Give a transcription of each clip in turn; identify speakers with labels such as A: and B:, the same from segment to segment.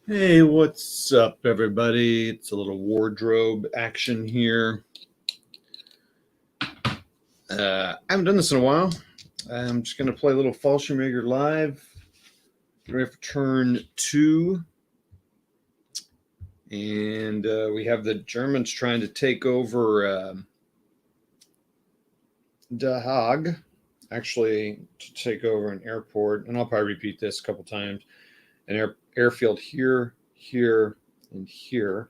A: Hey, what's up, everybody? It's a little wardrobe action here. I haven't done this in a while. I'm just going to play a little Fallschirmjaeger live. Get ready for turn 2. And we have the Germans trying to take over The Hague, actually, to take over an airport. And I'll probably repeat this a couple times. An airfield here, here, and here.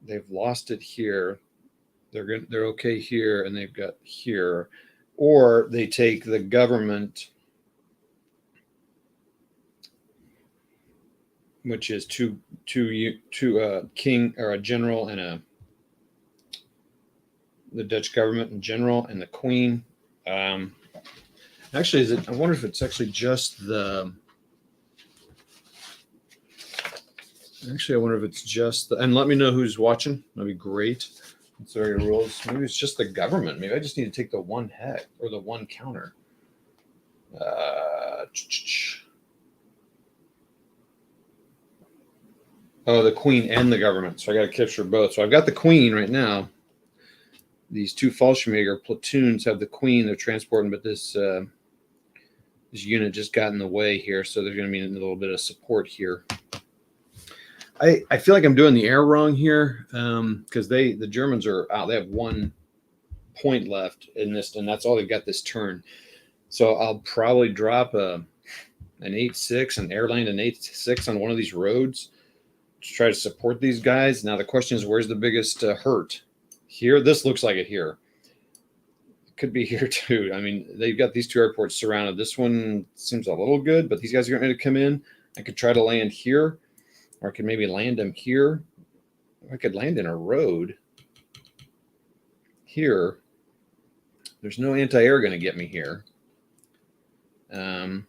A: They've lost it here. They're okay here, and they've got here, or they take the government, which is two king or a general and the Dutch government in general and the queen. Actually, is it? I wonder if it's actually just the. Actually, I wonder if it's just the. And let me know who's watching. That'd be great. It's very rules. Maybe it's just the government. Maybe I just need to take the one heck or the one counter. Oh, the queen and the government. So I got to capture both. So I've got the queen right now. These two Fallschirmjaeger platoons have the queen. They're transporting, but this unit just got in the way here. So there's going to be a little bit of support here. I feel like I'm doing the air wrong here because the Germans are out. They have 1 point left in this, and that's all they've got this turn. So I'll probably drop an 8-6 and airline an 8-6 on one of these roads to try to support these guys. Now the question is, where's the biggest hurt? Here, this looks like it here. It could be here too. I mean, they've got these two airports surrounded. This one seems a little good, but these guys are going to come in. I could try to land here. Or I could maybe land them here. I could land in a road here. There's no anti-air going to get me here. And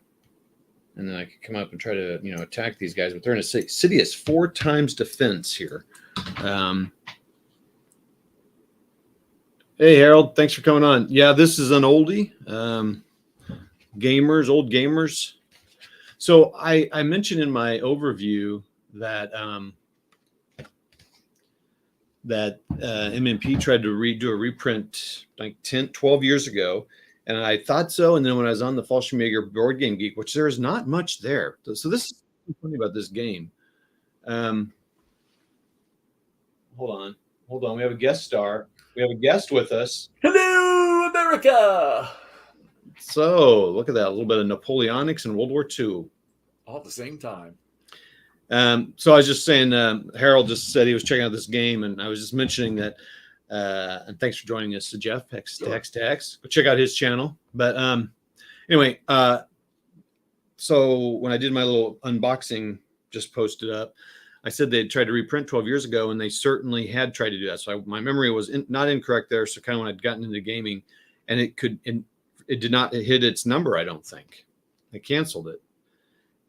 A: then I could come up and try to, attack these guys. But they're in a city. City has 4 times defense here. Hey, Harold. Thanks for coming on. Yeah, this is an oldie. Old gamers. So I mentioned in my overview that MMP tried to do a reprint like 12 years ago, and I thought so. And then when I was on the Fallschirmjaeger Board Game Geek, which there is not much there, so this is funny about this game. Hold on, we have a guest star. We have a guest with us.
B: Hello, America!
A: So look at that, a little bit of Napoleonics and World War II.
B: All at the same time.
A: So I was just saying, Harold just said he was checking out this game, and I was just mentioning that. And thanks for joining us, Jeff. Tex. Go check out his channel. But anyway, so when I did my little unboxing, just posted up, I said they tried to reprint 12 years ago, and they certainly had tried to do that. So my memory was not incorrect there. So kind of when I'd gotten into gaming, and it did not hit its number, I don't think. They canceled it.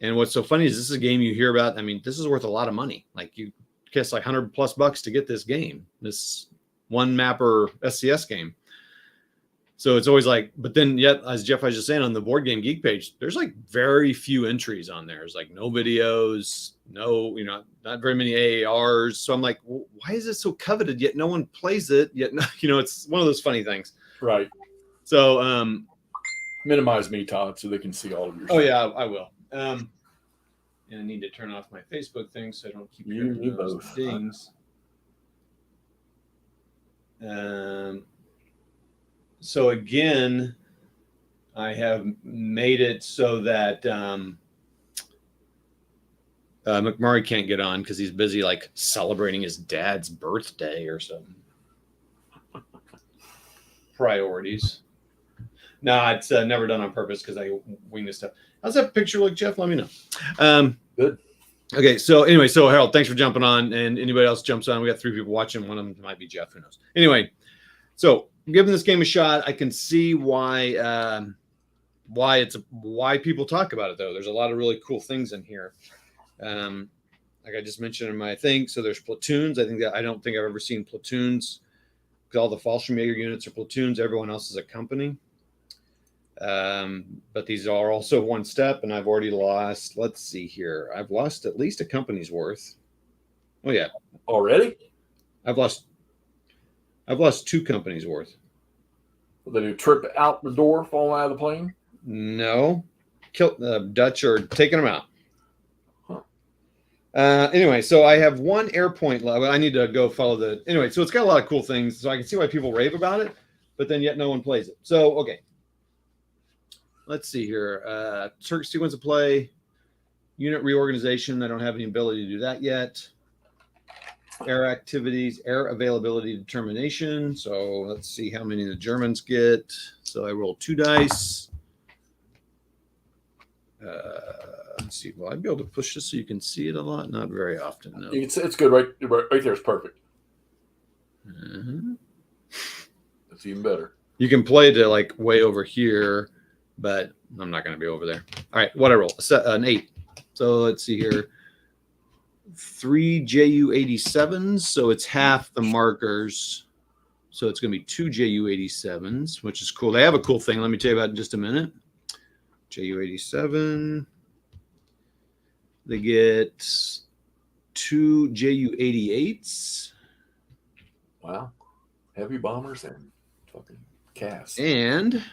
A: And what's so funny is this is a game you hear about. I mean, this is worth a lot of money. Like you guess like $100+ to get this game, this one mapper SCS game. So it's always like, but then yet, as Jeff was just saying on the Board Game Geek page, there's like very few entries on there. There's like no videos, no, not very many AARs. So I'm like, well, why is it so coveted yet no one plays it yet? It's one of those funny things.
B: Right.
A: So
B: minimize me, Todd, so they can see all of your
A: stuff. Oh yeah, I will. And I need to turn off my Facebook thing so I don't keep hearing those things. So again, I have made it so that McMurray can't get on because he's busy like celebrating his dad's birthday or something. Priorities. No, it's never done on purpose because I wing this stuff. How's that picture look, Jeff? Let me know.
B: Good.
A: Okay, so anyway, Harold, thanks for jumping on, and anybody else jumps on. We got 3 people watching. One of them might be Jeff. Who knows? Anyway, so I'm giving this game a shot. I can see why people talk about it though. There's a lot of really cool things in here. Like I just mentioned in my thing. So there's platoons. I don't think I've ever seen platoons because all the Fallschirmjaeger units are platoons. Everyone else is a company. But these are also one step, and I've already lost. Let's see here. I've lost at least a company's worth. Oh yeah,
B: Already?
A: I've lost 2 companies worth.
B: Will they do trip out the door, falling out of the plane?
A: No, Dutch are taking them out.
B: Huh.
A: Anyway, so I have 1 airpoint level. I need to go follow the. Anyway, so it's got a lot of cool things, so I can see why people rave about it, but then yet no one plays it. So okay, let's see here. Turk sequence of play, unit reorganization. I don't have any ability to do that yet. Air activities, air availability determination. So let's see how many the Germans get. So I roll 2 dice. Let's see. Will I be able to push this so you can see it a lot? Not very often. No.
B: It's good. Right there is perfect.
A: Uh-huh.
B: That's even better.
A: You can play to like way over here, but I'm not going to be over there. All right. What I roll? An 8. So let's see here. 3 Ju-87s, so it's half the markers. So it's going to be 2 Ju-87s, which is cool. They have a cool thing. Let me tell you about it in just a minute. Ju-87. They get 2 Ju-88s.
B: Wow. Heavy bombers and fucking cast.
A: And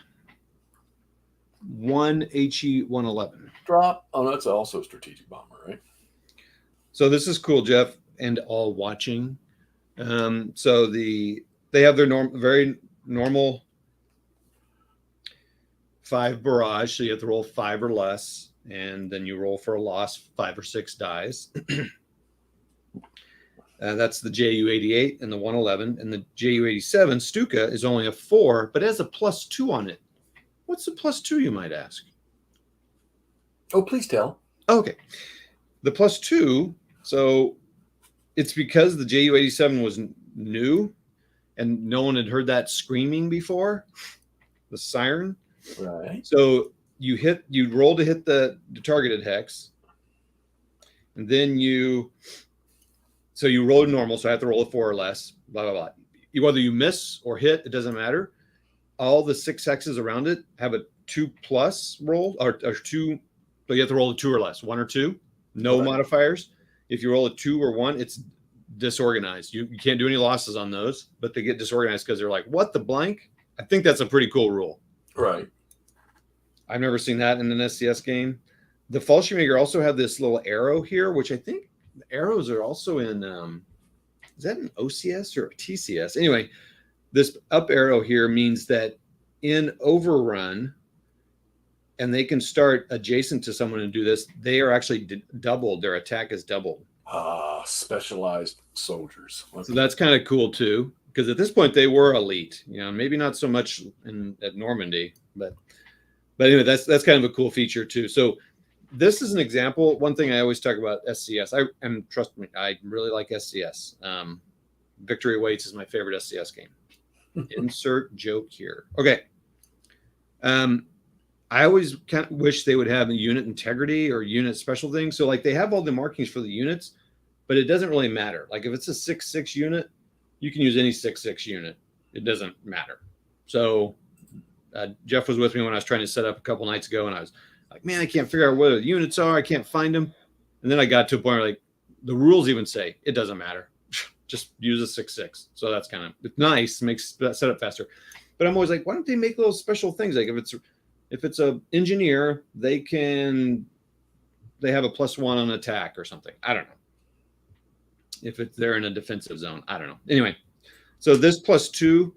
A: 1 HE-111.
B: Drop. Oh, that's also a strategic bomber, right?
A: So this is cool, Jeff, and all watching. So they have their very normal 5 barrage. So you have to roll 5 or less, and then you roll for a loss 5 or 6 dice. That's the Ju-88 and the 111, and the Ju-87 Stuka is only a 4, but it has a +2 on it. What's the +2, you might ask?
B: Oh, please tell.
A: Okay, the +2. So it's because the Ju-87 was new and no one had heard that screaming before, the siren.
B: Right.
A: So you roll to hit the targeted hex, and then you roll normal. So I have to roll a 4 or less, blah, blah, blah. Whether you miss or hit, it doesn't matter. All the 6 hexes around it have a 2+ roll or 2. So you have to roll a 2 or less, 1 or 2, no modifiers. If you roll a 2 or 1, it's disorganized. You can't do any losses on those, but they get disorganized because they're like, what the blank? I think that's a pretty cool rule.
B: Right.
A: I've never seen that in an SCS game. The Fallschirmjaeger also have this little arrow here, which I think the arrows are also in, is that an OCS or a TCS? Anyway, this up arrow here means that in overrun, and they can start adjacent to someone and do this, they are actually doubled. Their attack is doubled.
B: Specialized soldiers. Okay.
A: So that's kind of cool too, because at this point they were elite. Maybe not so much at Normandy, but anyway, that's kind of a cool feature too. So this is an example. One thing I always talk about SCS, and trust me, I really like SCS. Victory Awaits is my favorite SCS game. Insert joke here. Okay. I always kind of wish they would have a unit integrity or unit special things. So like they have all the markings for the units, but it doesn't really matter. Like if it's a 6/6 unit, you can use any 6/6 unit. It doesn't matter. So Jeff was with me when I was trying to set up a couple nights ago, and I was like, man, I can't figure out where the units are. I can't find them. And then I got to a point where like the rules even say it doesn't matter. Just use a 6/6. So that's kind of it's nice, makes that setup faster. But I'm always like, why don't they make little special things? Like if it's a engineer, they have a +1 on attack or something. I don't know. If they're in a defensive zone, I don't know. Anyway, so this +2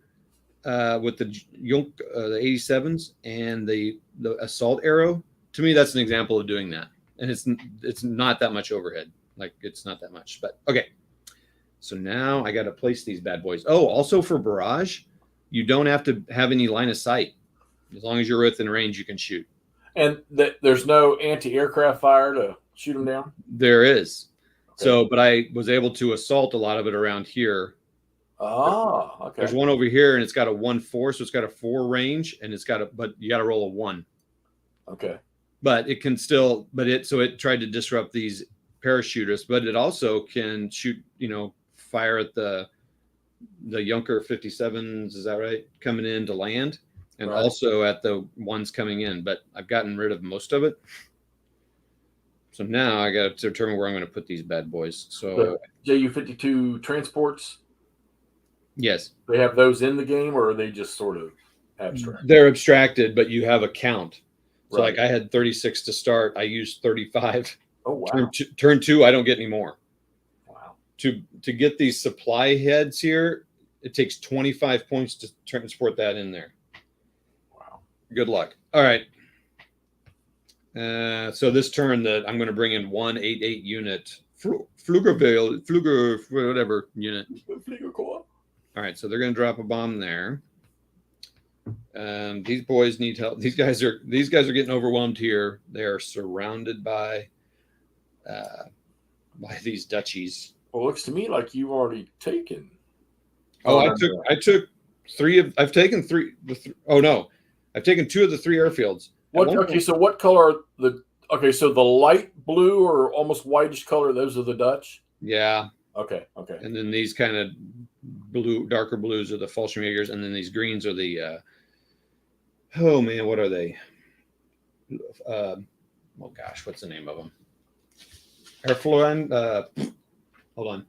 A: with the 87s and the assault arrow, to me, that's an example of doing that. And it's not that much overhead. Like it's not that much. But okay. So now I got to place these bad boys. Oh, also for barrage, you don't have to have any line of sight. As long as you're within range, you can shoot.
B: And there's no anti-aircraft fire to shoot them down?
A: There is.
B: Okay.
A: So, but I was able to assault a lot of it around here.
B: Okay.
A: There's one over here, and it's got a 1/4, so it's got a 4 range, and but you got to roll a 1.
B: Okay.
A: But it can still, so it tried to disrupt these parachutists, but it also can shoot, fire at the Junker 57s, is that right? Coming in to land. and
B: Right.
A: also at the ones coming in, but I've gotten rid of most of it. So now I got to determine where I'm going to put these bad boys. So
B: The Ju-52 transports,
A: yes,
B: they have those in the game, or are they just sort of abstract?
A: they're abstracted, but you have a count. So
B: Right.
A: like I had 36 to start. I used 35.
B: Oh, wow.
A: Turn two, I don't get any more.
B: Wow.
A: To get these supply heads here, it takes 25 points to transport that in there.
B: Wow.
A: Good luck. All right. So this turn that I'm going to bring in 188 unit Fluger whatever unit. All right, so they're going to drop a bomb there. These boys need help. These guys are getting overwhelmed here. They are surrounded by these duchies.
B: Well, it looks to me like you've already taken.
A: Oh, I took three of. I've taken three. Oh no, I've taken two of the three airfields.
B: Okay, so what color are the? Okay, so the light blue or almost whitish color, those are the Dutch.
A: Yeah.
B: Okay.
A: And then these kind of blue, darker blues are the Fallschirmjaegers, and then these greens are the. Oh man, what are they? Oh gosh, what's the name of them? Airflow. Hold on.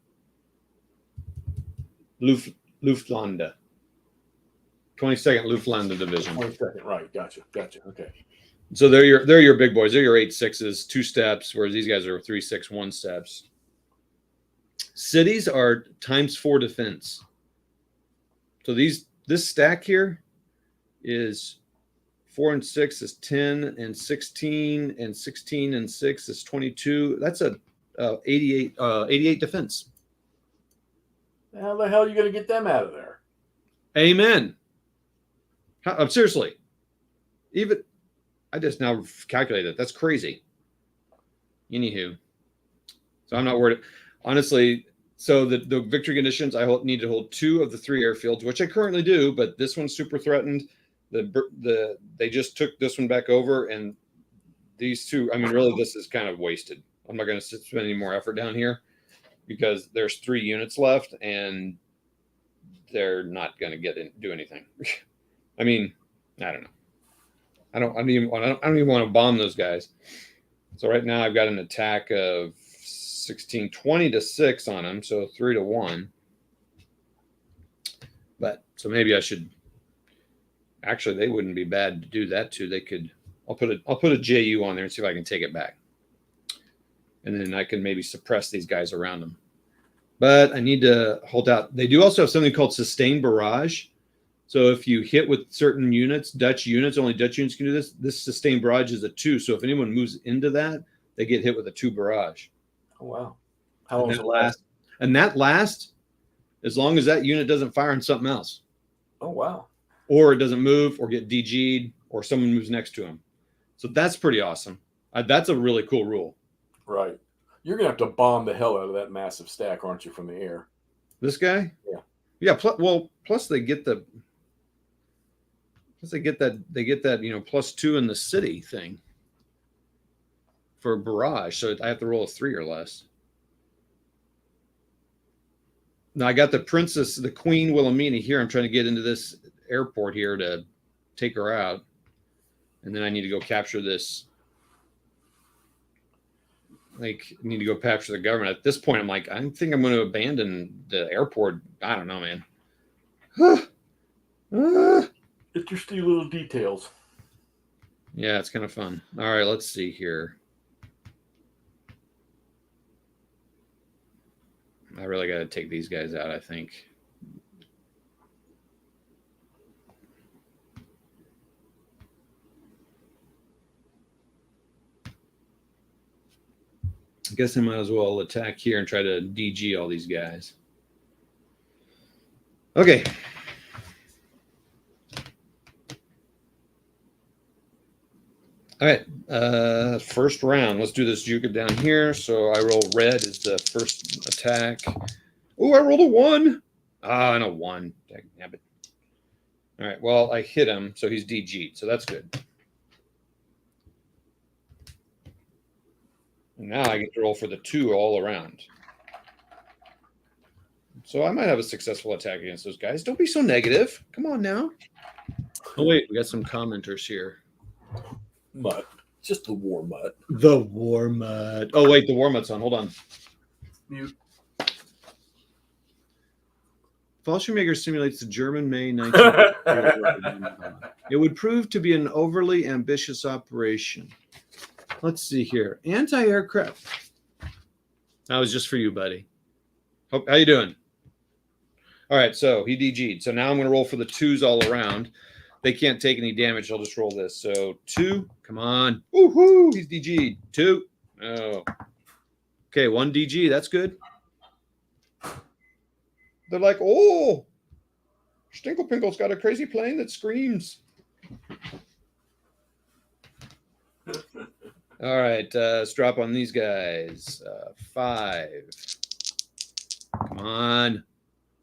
A: Luftlande. 22nd Luftlande Division.
B: 22nd, right? Gotcha. Okay.
A: So they're your big boys. They're your 8.6s, 2 steps, whereas these guys are 3.6, 1 steps. Cities are ×4 defense. So this stack here is 4 and 6 is 10, and 16 and 16 and 6 is 22. That's a 88 defense.
B: How the hell are you going to get them out of there?
A: Amen. Seriously. Even I just now calculated. That's crazy. Anywho, so I'm not worried. Honestly, so the victory conditions, I need to hold 2 of the 3 airfields, which I currently do, but this one's super threatened. They just took this one back over, and these 2. I mean, really, this is kind of wasted. I'm not going to spend any more effort down here because there's 3 units left, and they're not going to do anything. I mean, I don't know. I don't even want to bomb those guys. So right now I've got an attack of 20 to 6 on them, so 3 to 1. But so maybe I should. Actually, they wouldn't be bad to do that too. They could. I'll put a JU on there and see if I can take it back, and then I can maybe suppress these guys around them. But I need to hold out. They do also have something called sustained barrage. So if you hit with certain units, Dutch units, only Dutch units can do this. This sustained barrage is a 2. So if anyone moves into that, they get hit with a 2 barrage.
B: Oh, wow. How long does it last?
A: And that lasts as long as that unit doesn't fire on something else.
B: Oh, wow.
A: Or it doesn't move or get DG'd or someone moves next to him. So that's pretty awesome. That's a really cool rule.
B: Right. You're going to have to bomb the hell out of that massive stack, aren't you, from the air?
A: This guy?
B: Yeah.
A: Yeah. Plus they get the. They get that +2 in the city thing for barrage, so I have to roll a 3 or less. Now I got the Queen Wilhelmina here. I'm trying to get into this airport here to take her out, and then I need to go capture this. I need to go capture the government. At this point, I'm like, I think I'm going to abandon the airport. I don't know, man.
B: Interesting little details.
A: Yeah, it's kind of fun. All right, let's see here. I really got to take these guys out, I think. I guess I might as well attack here and try to DG all these guys. Okay. All right, first round. Let's do this Juka down here. So I roll red as the first attack. Oh, I rolled a 1. Ah, and a 1. Damn it. All right, well, I hit him, so he's DG'd, so that's good. And now I get to roll for the 2 all around. So I might have a successful attack against those guys. Don't be so negative. Come on now. Oh wait, we got some commenters here.
B: Mutt. Just the war mutt.
A: The war mutt. Oh wait, the war mutt's on. Hold on.
B: Mute.
A: Fallschirmjaeger simulates the German May 19. It would prove to be an overly ambitious operation. Let's see here. Anti-aircraft. That was just for you, buddy. How you doing? All right, so he DG'd. So now I'm going to roll for the 2s all around. They can't take any damage. I'll just roll this. So 2. Come on. Woohoo! He's DG'd. 2. Oh. Okay, 1 DG. That's good. They're like, oh, Stinklepinkle's got a crazy plane that screams. All right, let's drop on these guys. 5. Come on.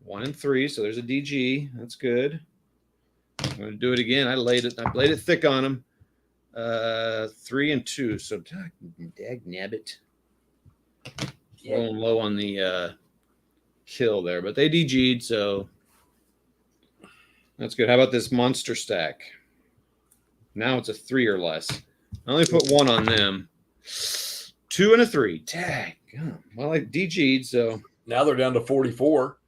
A: 1 and 3, so there's a DG. That's good. I'm going to do it again. I laid it thick on them. 3 and 2, so dag nabbit. Rolling low on the kill there, but they DG'd, so that's good. How about this monster stack? Now it's a 3 or less. I only put 1 on them. 2 and a 3. Tag. Well, I DG'd, so
B: Now they're down to 44.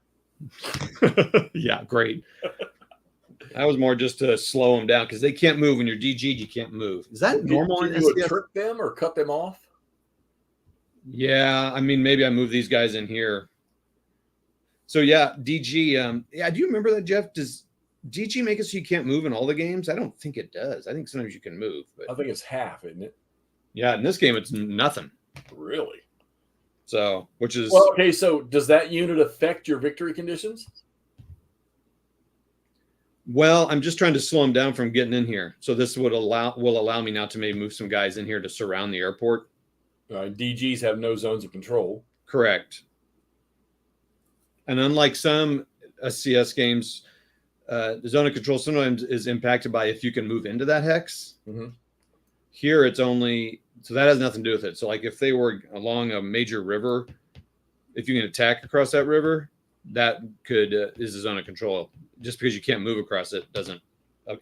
A: yeah, great. That was more just to slow them down because they can't move when you're DG'd. You can't move. Is that normal?
B: Can you trick them or cut them off?
A: Yeah, I mean, maybe I move these guys in here. So yeah, DG. Yeah, do you remember that, Jeff? Does DG make it so you can't move in all the games? I don't think it does. I think sometimes you can move, but
B: I think it's half, isn't it?
A: yeah, in this game it's nothing.
B: Really?
A: So, which is
B: well, okay. So, does that unit affect your victory conditions?
A: Well, I'm just trying to slow them down from getting in here. So this will allow me now to maybe move some guys in here to surround the airport.
B: DGs have no zones of control.
A: Correct. And unlike some SCS games, the zone of control sometimes is impacted by if you can move into that hex.
B: Mm-hmm.
A: Here, it's only so that has nothing to do with it. So, like if they were along a major river, if you can attack across that river, that could is a zone of control. Just because you can't move across it doesn't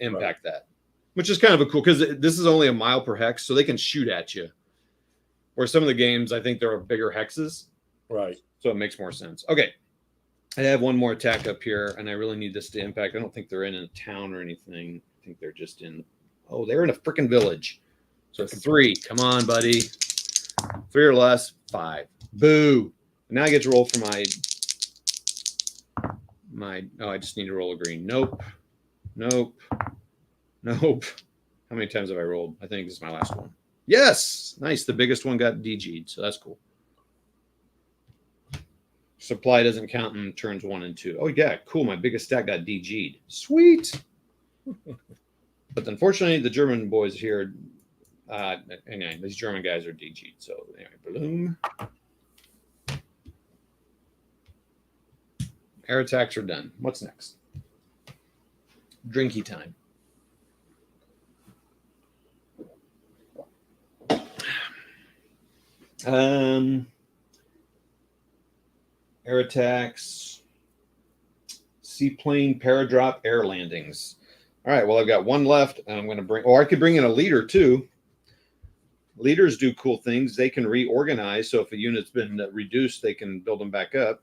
A: impact that, which is kind of a cool because this is only a mile per hex, so they can shoot at you. Where some of the games, I think there are bigger hexes,
B: right?
A: So it makes more sense. Okay, I have one more attack up here, and I really need this to impact. I don't think they're in a town or anything. I think they're just in. Oh, they're in a freaking village. So 3. Come on, buddy. 3 or less. 5. Boo. And now I get to roll for my. Oh, I just need to roll a green. Nope. How many times have I rolled? I think this is my last one. Yes. Nice. The biggest one got DG'd, so that's cool. Supply doesn't count in turns 1 and 2. Oh, yeah. Cool. My biggest stack got DG'd. Sweet. But unfortunately, the German boys here, anyway, these German guys are DG'd. So anyway, bloom. Air attacks are done. What's next? Drinky time. Air attacks, seaplane, paradrop, air landings. All right, well, I've got 1 left, and I'm going to bring, or I could bring in a leader too. Leaders do cool things. They can reorganize. So if a unit's been reduced, they can build them back up.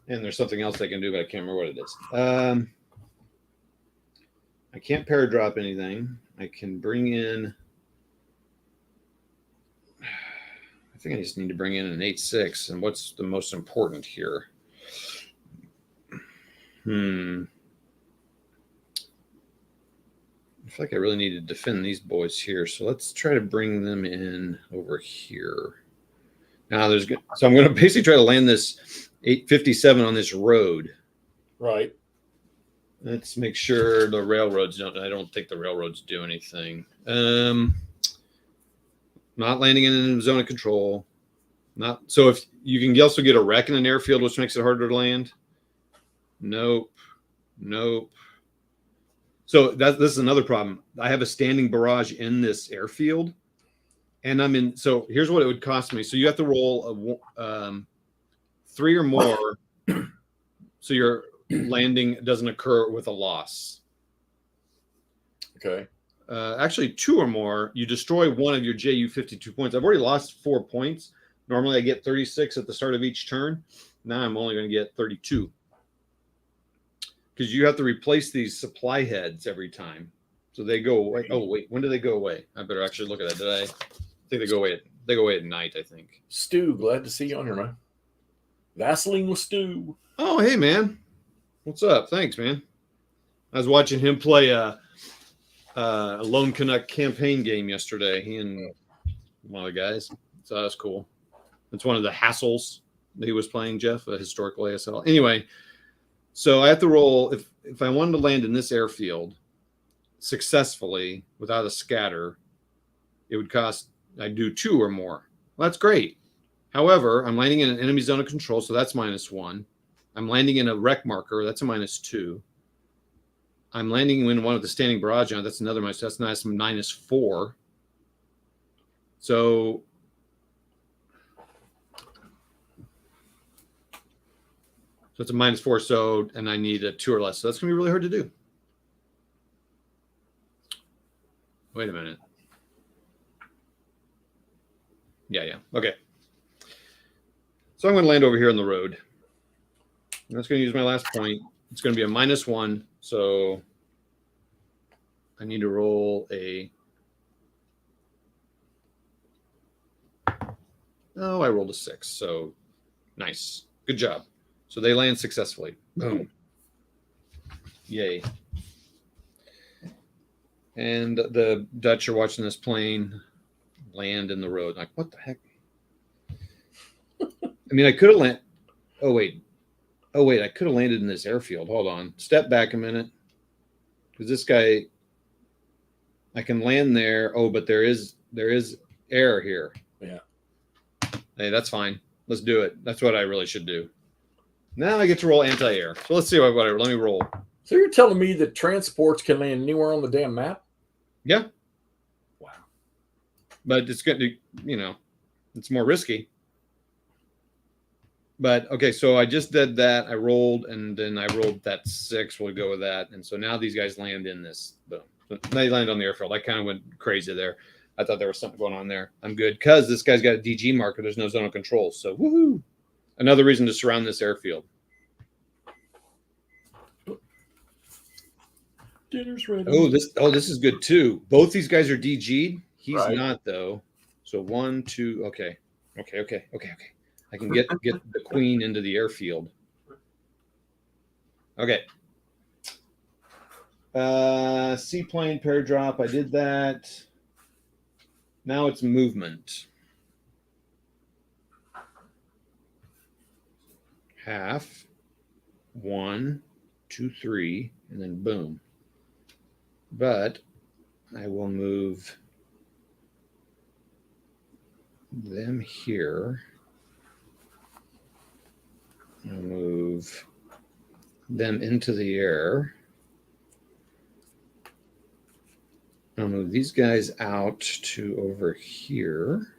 A: And there's something else they can do, but I can't remember what it is. I can't paradrop anything. I can bring in. I think I just need to bring in an 8-6. And what's the most important here? I feel like I really need to defend these boys here. So let's try to bring them in over here. Now so I'm going to basically try to land this 857 on this road.
B: Right.
A: Let's make sure the railroads don't. I don't think the railroads do anything. Not landing in a zone of control. Not so. If you can also get a wreck in an airfield, which makes it harder to land. Nope. So this is another problem. I have a standing barrage in this airfield, and I'm in. So here's what it would cost me. So you have to roll 3 or more. So you're landing doesn't occur with a loss.
B: Okay.
A: Actually, 2 or more, you destroy one of your Ju-52 points. I've already lost 4 points. Normally, I get 36 at the start of each turn. Now I'm only going to get 32. Because you have to replace these supply heads every time. So they go away. Oh, wait. When do they go away? I better actually look at that. I think they go away at night, I think.
B: Stu, glad to see you on here, man. Vaseline with Stu.
A: Oh, hey, man. What's up? Thanks, man. I was watching him play a Lone Canuck campaign game yesterday. He and one of the guys. So that was cool. It's one of the hassles that he was playing, Jeff, a historical ASL. Anyway, so I have to roll. If I wanted to land in this airfield successfully without a scatter, it would cost, I'd do 2 or more. Well, that's great. However, I'm landing in an enemy zone of control, so that's -1. I'm landing in a wreck marker. That's a -2. I'm landing in one with the standing barrage on it. That's another minus. That's nice. -4. So it's a -4. So, and I need a 2 or less. So that's going to be really hard to do. Wait a minute. Yeah. Okay. So I'm going to land over here on the road. And that's going to use my last point. It's going to be a -1. So I need to roll a. Oh, I rolled a 6. So nice. Good job. So they land successfully. Boom. Yay. And the Dutch are watching this plane land in the road. Like, what the heck? I mean, I could have landed. Oh, wait. I could have landed in this airfield. Hold on. Step back a minute. Because this guy, I can land there. Oh, but there is air here.
B: Yeah.
A: Hey, that's fine. Let's do it. That's what I really should do. Now I get to roll anti-air. So let's see let me roll.
B: So you're telling me that transports can land anywhere on the damn map?
A: Yeah.
B: Wow.
A: But it's going to, it's more risky. But okay, so I just did that. I rolled, and then I rolled that 6. We'll go with that. And so now these guys land in this. Boom. So they land on the airfield. I kind of went crazy there. I thought there was something going on there. I'm good because this guy's got a DG marker. There's no zone of control. So woohoo! Another reason to surround this airfield.
B: Dinner's ready.
A: This is good too. Both these guys are DG'd. He's
B: Right.
A: not though. So 1, 2. Okay. I can get the queen into the airfield. Okay. Seaplane pair drop. I did that. Now it's movement. Half. 1, 2, 3, and then boom. But I will move them here. I'll move them into the air. I'll move these guys out to over here.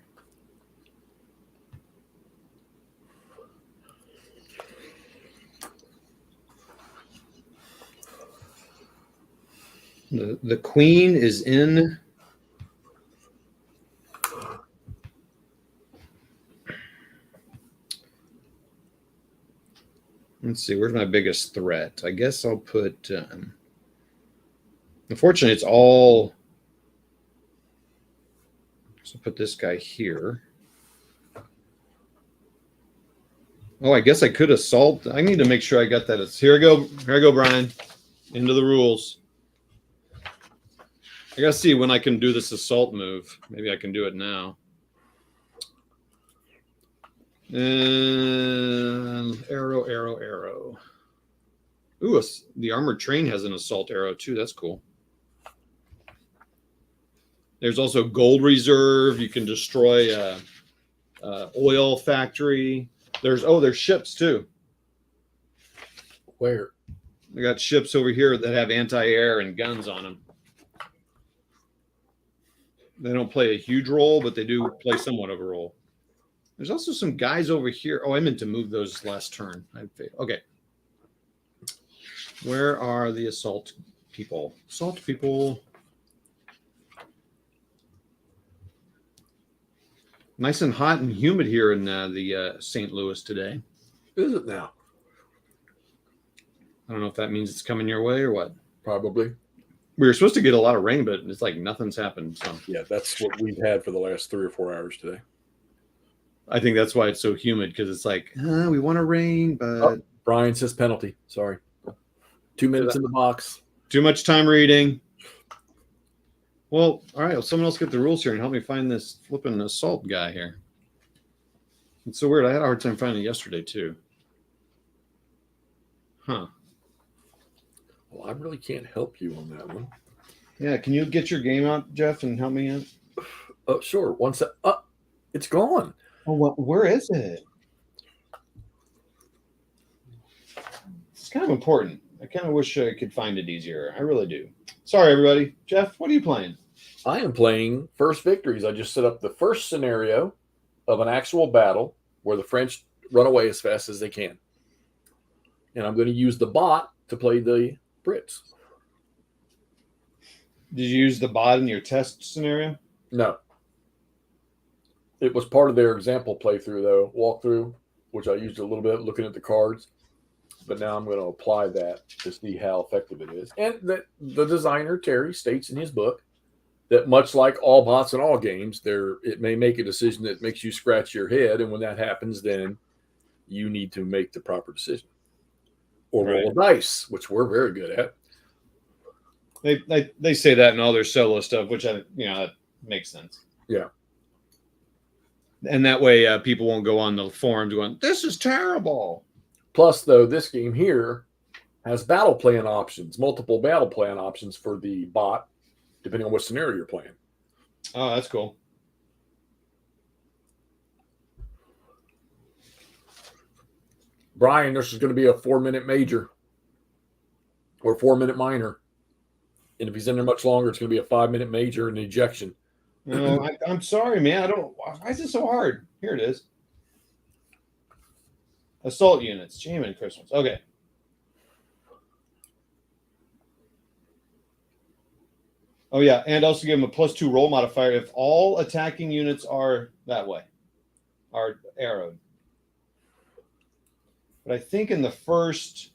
A: The queen is in. Let's see, where's my biggest threat? I guess I'll put. Unfortunately, it's all. So put this guy here. Oh, I guess I could assault. I need to make sure I got that. Here I go, Brian. Into the rules. I gotta see when I can do this assault move. Maybe I can do it now. And arrow. Ooh, the armored train has an assault arrow too. That's cool. There's also gold reserve. You can destroy a oil factory. There's ships too.
B: Where?
A: We got ships over here that have anti-air and guns on them. They don't play a huge role, but they do play somewhat of a role. There's also some guys over here. Oh, I meant to move those last turn. Okay. Where are the assault people? Assault people. Nice and hot and humid here in the St. Louis today.
B: Is it now?
A: I don't know if that means it's coming your way or what.
B: Probably.
A: We were supposed to get a lot of rain, but it's like nothing's happened. So
B: Yeah, that's what we've had for the last 3 or 4 hours today.
A: I think that's why it's so humid, because it's like, we want to rain, but
B: Brian says penalty. Sorry. 2 minutes in the box.
A: Too much time reading. Well, all right. Well, someone else get the rules here and help me find this flipping assault guy here. It's so weird. I had a hard time finding it yesterday too. Huh.
B: Well, I really can't help you on that one.
A: Yeah. Can you get your game out, Jeff, and help me out?
B: Oh, sure. One sec. It's gone.
A: Oh, well, where is it? It's kind of important. I kind of wish I could find it easier. I really do. Sorry, everybody. Jeff, what are you playing?
B: I am playing First Victories. I just set up the first scenario of an actual battle where the French run away as fast as they can. And I'm going to use the bot to play the Brits.
A: Did you use the bot in your test scenario?
B: No. It was part of their example playthrough, though, walkthrough, which I used a little bit looking at the cards. But now I'm going to apply that to see how effective it is. And that the designer, Terry, states in his book that much like all bots in all games, it may make a decision that makes you scratch your head. And when that happens, then you need to make the proper decision. Or roll a dice, which we're very good at.
A: They say that in all their solo stuff, which that makes sense.
B: Yeah.
A: And that way people won't go on the forums going, "This is terrible."
B: Plus, though, this game here has battle plan options, multiple battle plan options for the bot, depending on what scenario you're playing.
A: Oh, that's cool.
B: Brian, this is going to be a 4-minute major or 4-minute minor. And if he's in there much longer, it's going to be a 5-minute major and ejection.
A: No, I'm sorry, man. Why is it so hard? Here it is. Assault units, Jamin Christmas. Okay. Oh, yeah. And also give them a +2 roll modifier if all attacking units are that way, are arrowed. But I think in the first,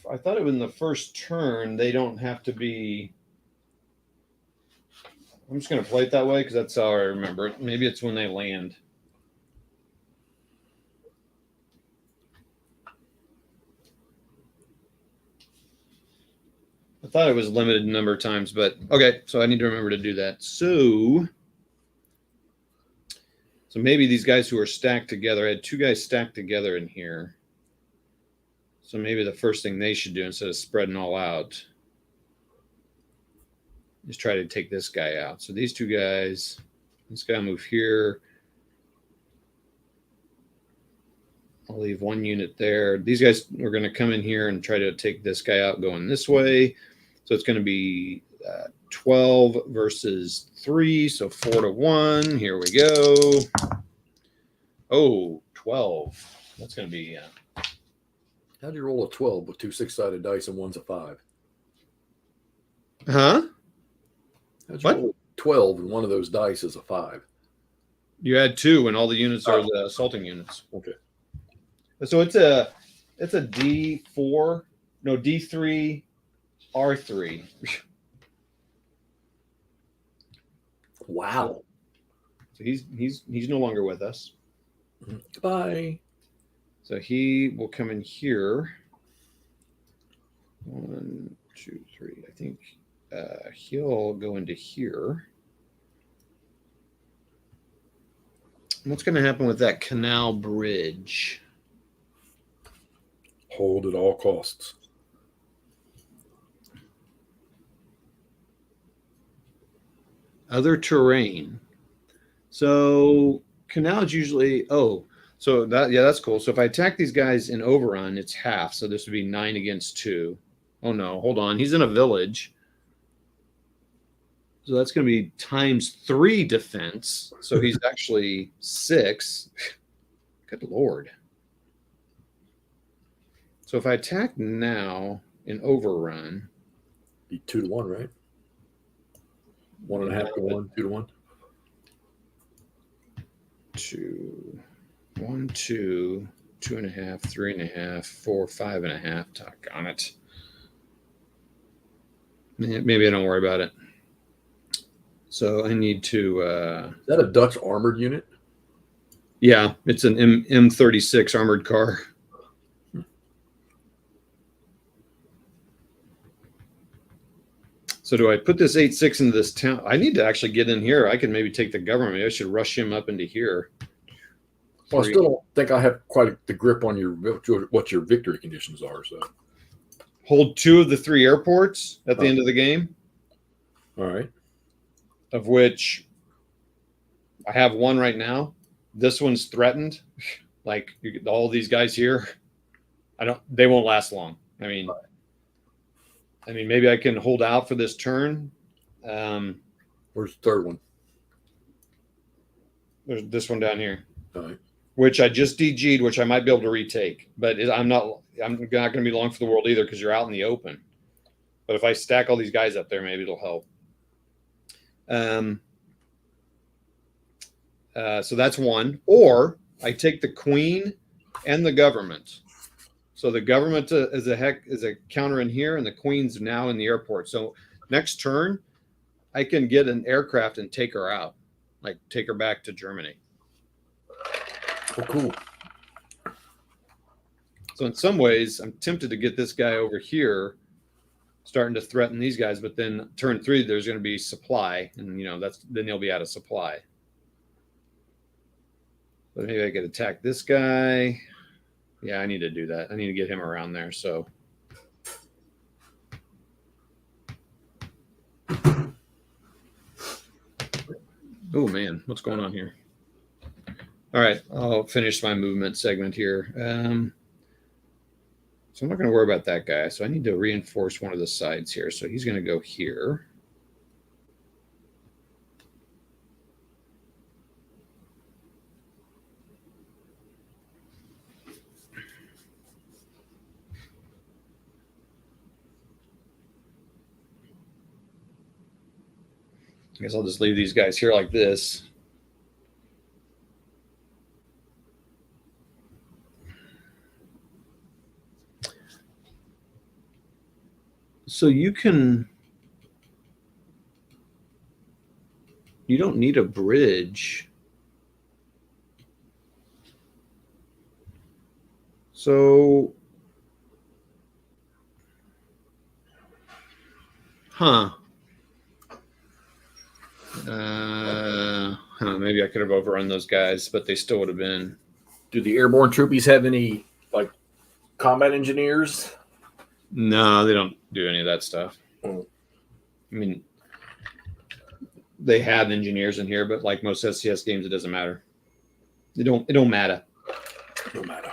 A: I thought it was in the first turn, they don't have to be. I'm just going to play it that way because that's how I remember it. Maybe it's when they land. I thought it was limited number of times, but okay, so I need to remember to do that. So maybe these guys who are stacked together, I had 2 guys stacked together in here. So maybe the first thing they should do instead of spreading all out is try to take this guy out. So these 2 guys, this guy will move here. I'll leave 1 unit there. These guys are going to come in here and try to take this guy out going this way. So it's going to be 12 versus 3. So 4-1. Here we go. Oh, 12. That's going to be.
B: How do you roll a 12 with 2 6-sided dice and one's a 5?
A: Huh?
B: How'd you roll 12 and one of those dice is a 5?
A: You add 2 and all the units are the assaulting units.
B: Okay.
A: So it's a D4, no D3, R3.
B: Wow.
A: So he's no longer with us.
B: Goodbye.
A: So he will come in here. 1, 2, 3. I think he'll go into here. And what's going to happen with that canal bridge?
B: Hold at all costs.
A: Other terrain. So canals usually, so that's cool. So if I attack these guys in overrun, it's half. So this would be 9 against 2. Oh no, hold on. He's in a village. So that's going to be ×3 defense. So he's actually 6. Good Lord. So if I attack now in overrun,
B: Be 2-1, right? 1.5 to 1, 2 to 1.
A: 2, 1, 2, 2.5, 3.5, 4, 5.5. Talk on it. Maybe I don't worry about it. So I need to.
B: Is that a Dutch armored unit?
A: Yeah, it's an M36 armored car. So do I put this 8-6 into this town? I need to actually get in here. I can maybe take the government. Maybe I should rush him up into here.
B: Well, I still don't think I have quite the grip on what your victory conditions are. So
A: hold 2 of the 3 airports at the end of the game.
B: All right.
A: Of which I have 1 right now. This one's threatened. Like all these guys here, they won't last long. I mean, maybe I can hold out for this turn.
B: Where's the third one?
A: There's this one down here.
B: All right.
A: Which I just DG'd, which I might be able to retake. But I'm not going to be long for the world either because you're out in the open. But if I stack all these guys up there, maybe it'll help. So that's 1. Or I take the queen and the government. So the government is a counter in here, and the queen's now in the airport. So next turn, I can get an aircraft and take her out, like take her back to Germany.
B: Oh, cool.
A: So in some ways, I'm tempted to get this guy over here, starting to threaten these guys. But then turn 3, there's going to be supply, and then they'll be out of supply. But maybe I could attack this guy. Yeah, I need to do that. I need to get him around there. So. Oh, man, what's going on here? All right, I'll finish my movement segment here. So I'm not going to worry about that guy. So I need to reinforce one of the sides here. So he's going to go here. I guess I'll just leave these guys here like this. So you don't need a bridge. So, maybe I could have overrun those guys, but they still would have been.
B: Do the airborne troopies have any combat engineers?
A: No, they don't do any of that stuff. I mean, they have engineers in here, but like most SCS games, it doesn't matter. It don't matter.
B: No matter.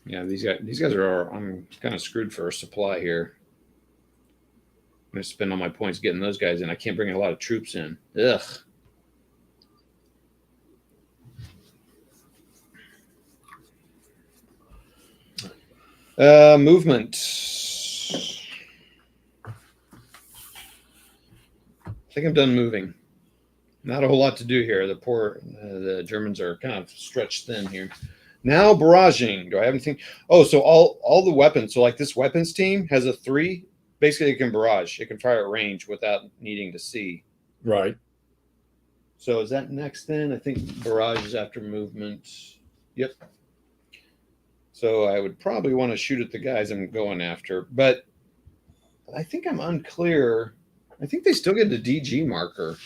A: Yeah, these guys are. I'm kind of screwed for a supply here. I'm going to spend all my points getting those guys in. I can't bring a lot of troops in. Ugh. Movement. I think I'm done moving. Not a whole lot to do here. The Germans are kind of stretched thin here. Now barraging. Do I have anything? Oh, so all the weapons. So like this weapons team has a 3. Basically, it can barrage. It can fire at range without needing to see.
B: Right.
A: So is that next then? I think barrage is after movement. Yep. So I would probably want to shoot at the guys I'm going after. But I think I'm unclear. I think they still get the DG marker.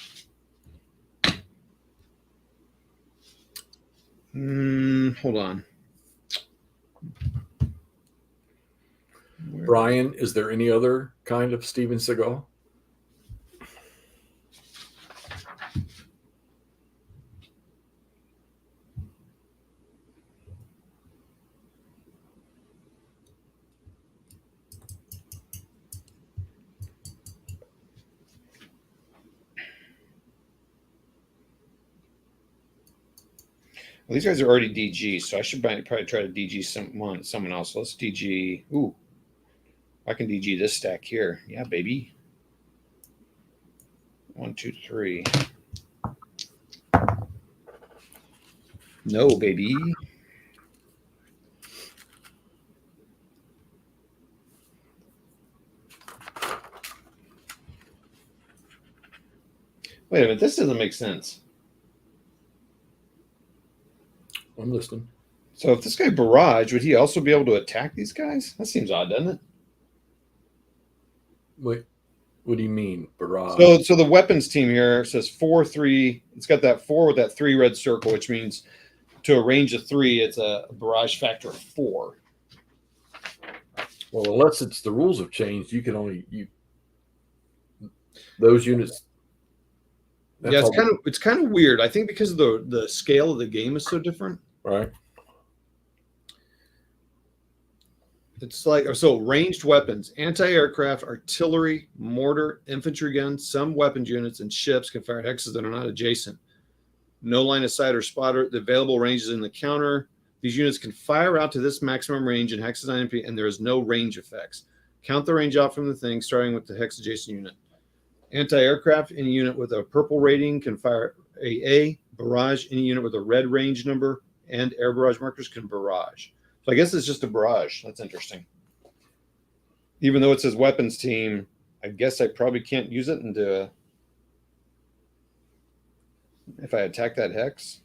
A: Hold on.
B: Brian, is there any other kind of Steven Seagal?
A: Well, these guys are already DG, so I should probably try to DG someone else. Let's DG. Ooh, I can DG this stack here. Yeah, baby. 1, 2, 3. No, baby. Wait a minute. This doesn't make sense.
B: I'm listening.
A: So if this guy barrage, would he also be able to attack these guys? That seems odd, doesn't it?
B: Wait, what do you mean, barrage?
A: So the weapons team here says 4, 3. It's got that 4 with that 3 red circle, which means to a range of 3, it's a barrage factor of 4.
B: Well, unless it's the rules have changed, you can only those units.
A: Yeah, it's kind of weird. I think because of the scale of the game is so different.
B: Right.
A: It's like, so ranged weapons, anti-aircraft, artillery, mortar, infantry guns, some weapons units, and ships can fire hexes that are not adjacent. No line of sight or spotter. The available ranges in the counter. These units can fire out to this maximum range in hexes on MP, and there is no range effects. Count the range out from the thing, starting with the hex adjacent unit. Anti-aircraft, any unit with a purple rating can fire AA. Barrage, any unit with a red range number and air barrage markers can barrage. So I guess it's just a barrage. That's interesting. Even though it says weapons team, I guess I probably can't use it into if I attack that hex.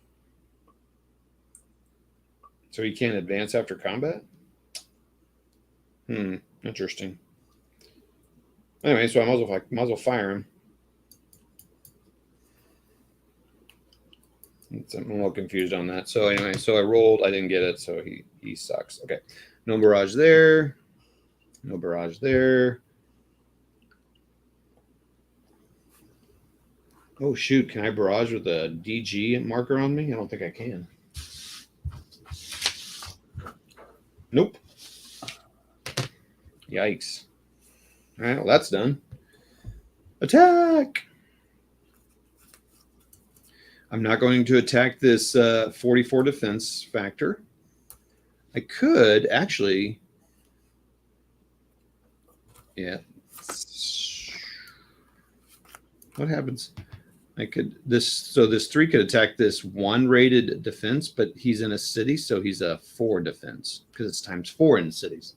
A: So he can't advance after combat? Interesting. Anyway, so I might as well fire him. I'm a little confused on that. So anyway, so I rolled. I didn't get it, so he sucks. Okay. No barrage there. No barrage there. Oh, shoot. Can I barrage with a DG marker on me? I don't think I can. Nope. Yikes. All right, well, that's done. Attack! I'm not going to attack this 44 defense factor. I could actually... Yeah. What happens? I could... So this 3 could attack this 1 rated defense, but he's in a city, so he's a 4 defense, because it's times 4 in cities.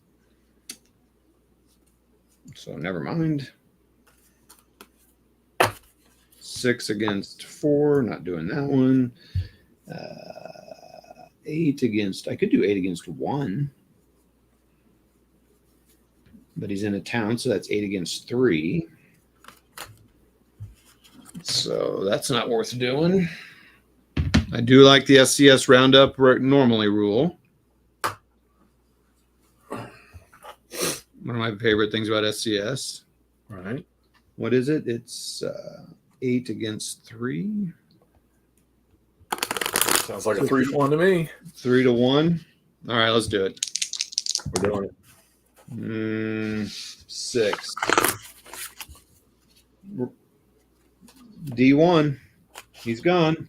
A: So never mind. 6 against 4, not doing that one. 8 against, I could do 8 against 1. But he's in a town, so that's 8 against 3. So that's not worth doing. I do like the SCS roundup normally rule. One of my favorite things about SCS.
B: All right.
A: What is it? It's 8 against 3.
B: Sounds like a 3-1 to me.
A: 3 to 1. All right, let's do it.
B: We're doing
A: it. 6. D1. He's gone.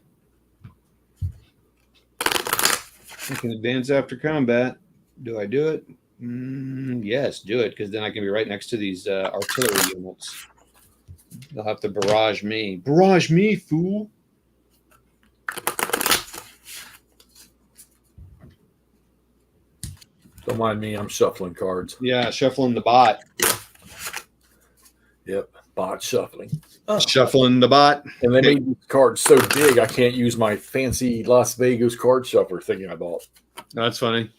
A: I can advance after combat. Do I do it? Yes, do it, because then I can be right next to these artillery units. They'll have to barrage me. Barrage me, fool.
B: Don't mind me. I'm shuffling cards.
A: Yeah, shuffling the bot.
B: Yep, bot shuffling.
A: Shuffling the bot.
B: And they made these cards so big I can't use my fancy Las Vegas card shuffler thinking I bought.
A: That's funny.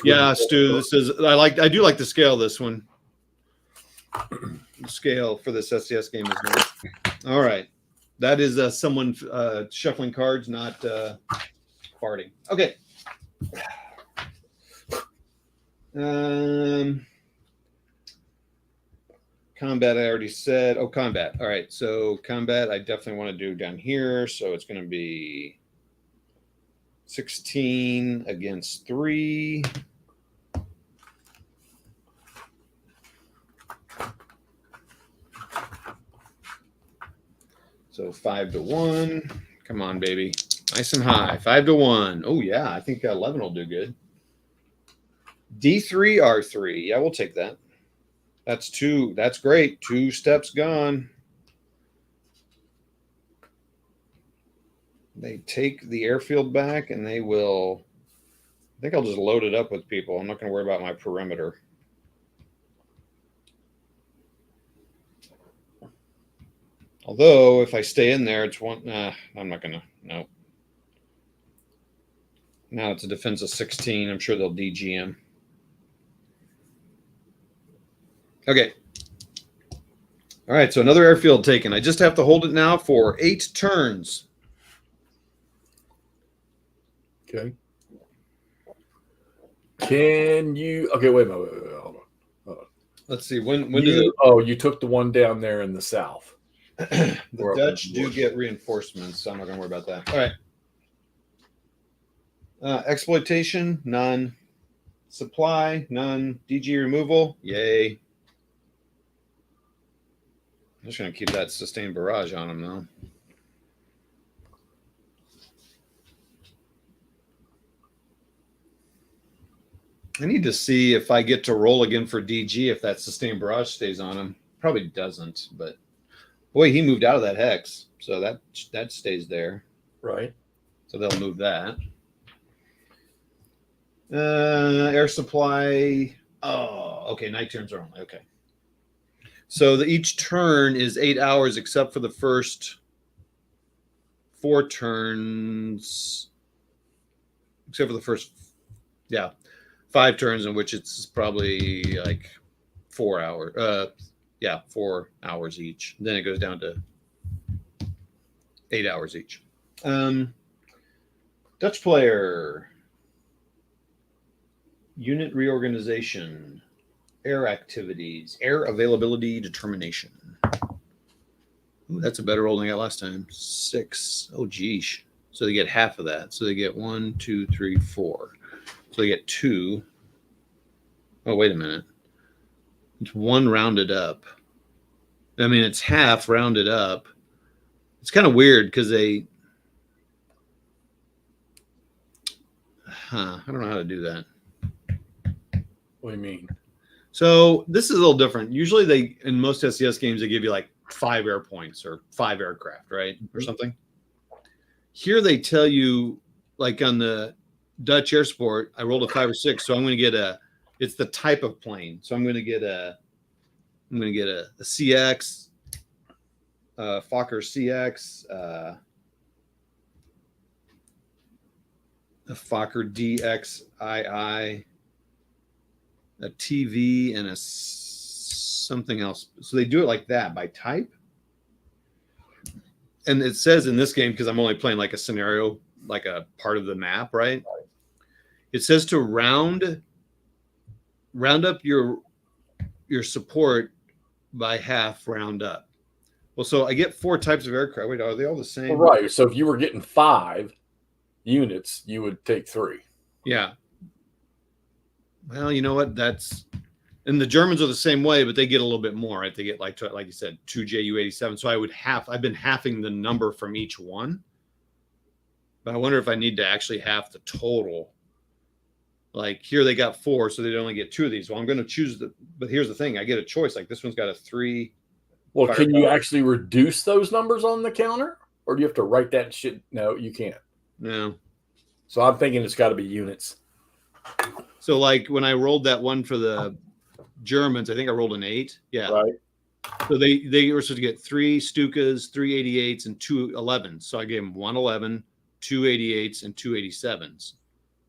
A: Yeah, Stu, this is I do like the scale of this one. The scale for this SCS game is nice. All right. That is someone shuffling cards, not farting. Okay. Combat, I already said. Oh, combat. All right. So combat, I definitely want to do down here. So it's going to be 16 against 3. So 5 to 1. Come on, baby. Nice and high. 5-1. Oh, yeah. I think 11 will do good. D3, R3. Yeah, we'll take that. That's 2. That's great. 2 steps gone. They take the airfield back, and they will. I think I'll just load it up with people. I'm not going to worry about my perimeter. Although, if I stay in there, it's one. I'm not going to. No. Now it's a defense of 16. I'm sure they'll DGM. Okay. All right, so another airfield taken. I just have to hold it now for 8 turns.
B: Okay. Can you? Okay, wait a minute. Hold on.
A: Let's see. When does it?
B: Oh, you took the one down there in the south.
A: The Dutch do get reinforcements, so I'm not going to worry about that. All right. Exploitation, none. Supply, none. DG removal, yay. I'm just going to keep that sustained barrage on them, though. I need to see if I get to roll again for DG if that sustained barrage stays on him. Probably doesn't, but boy, he moved out of that hex, so that stays there.
B: Right.
A: So they'll move that. Air supply. Oh, okay. Night turns are only okay. So each turn is 8 hours, except for the first 4 turns. Except for the first, 5 turns in which it's probably like 4 hours. 4 hours each. Then it goes down to 8 hours each. Dutch player. Unit reorganization. Air activities. Air availability determination. Ooh, that's a better roll than I got last time. 6. Oh, geesh. So they get half of that. So they get 1, 2, 3, 4. So they get 2. Oh, wait a minute. It's 1 rounded up. I mean, it's half rounded up. It's kind of weird because I don't know how to do that.
B: What do you mean?
A: So this is a little different. Usually in most SCS games, they give you like 5 air points or 5 aircraft, right? Or something. Here they tell you, like on the Dutch Air Sport, I rolled a 5 or 6. So I'm going to get it's the type of plane. So I'm going to get a CX, Fokker CX, a Fokker DXII, a TV, and something else. So they do it like that by type. And it says in this game, because I'm only playing like a scenario, like a part of the map, right? It says to round up your support by half, round up. Well, so I get 4 types of aircraft. Wait, are they all the same?
B: Well, right. So if you were getting 5 units, you would take 3.
A: Yeah. Well, you know what? And the Germans are the same way, but they get a little bit more, right? They get like you said, 2 Ju-87. So I've been halving the number from each one. But I wonder if I need to actually half the total. Like here they got 4, so they'd only get 2 of these. Well, I'm going to choose but here's the thing. I get a choice. Like this one's got a 3.
B: Well, can you actually reduce those numbers on the counter? Or do you have to write that shit? No, you can't.
A: No.
B: So I'm thinking it's got to be units.
A: So like when I rolled that one for the Germans, I think I rolled an 8. Yeah.
B: Right.
A: So they were supposed to get 3 Stukas, 3 88s, and 2 11s. So I gave them 1 11, 2 88s, and 2 87s.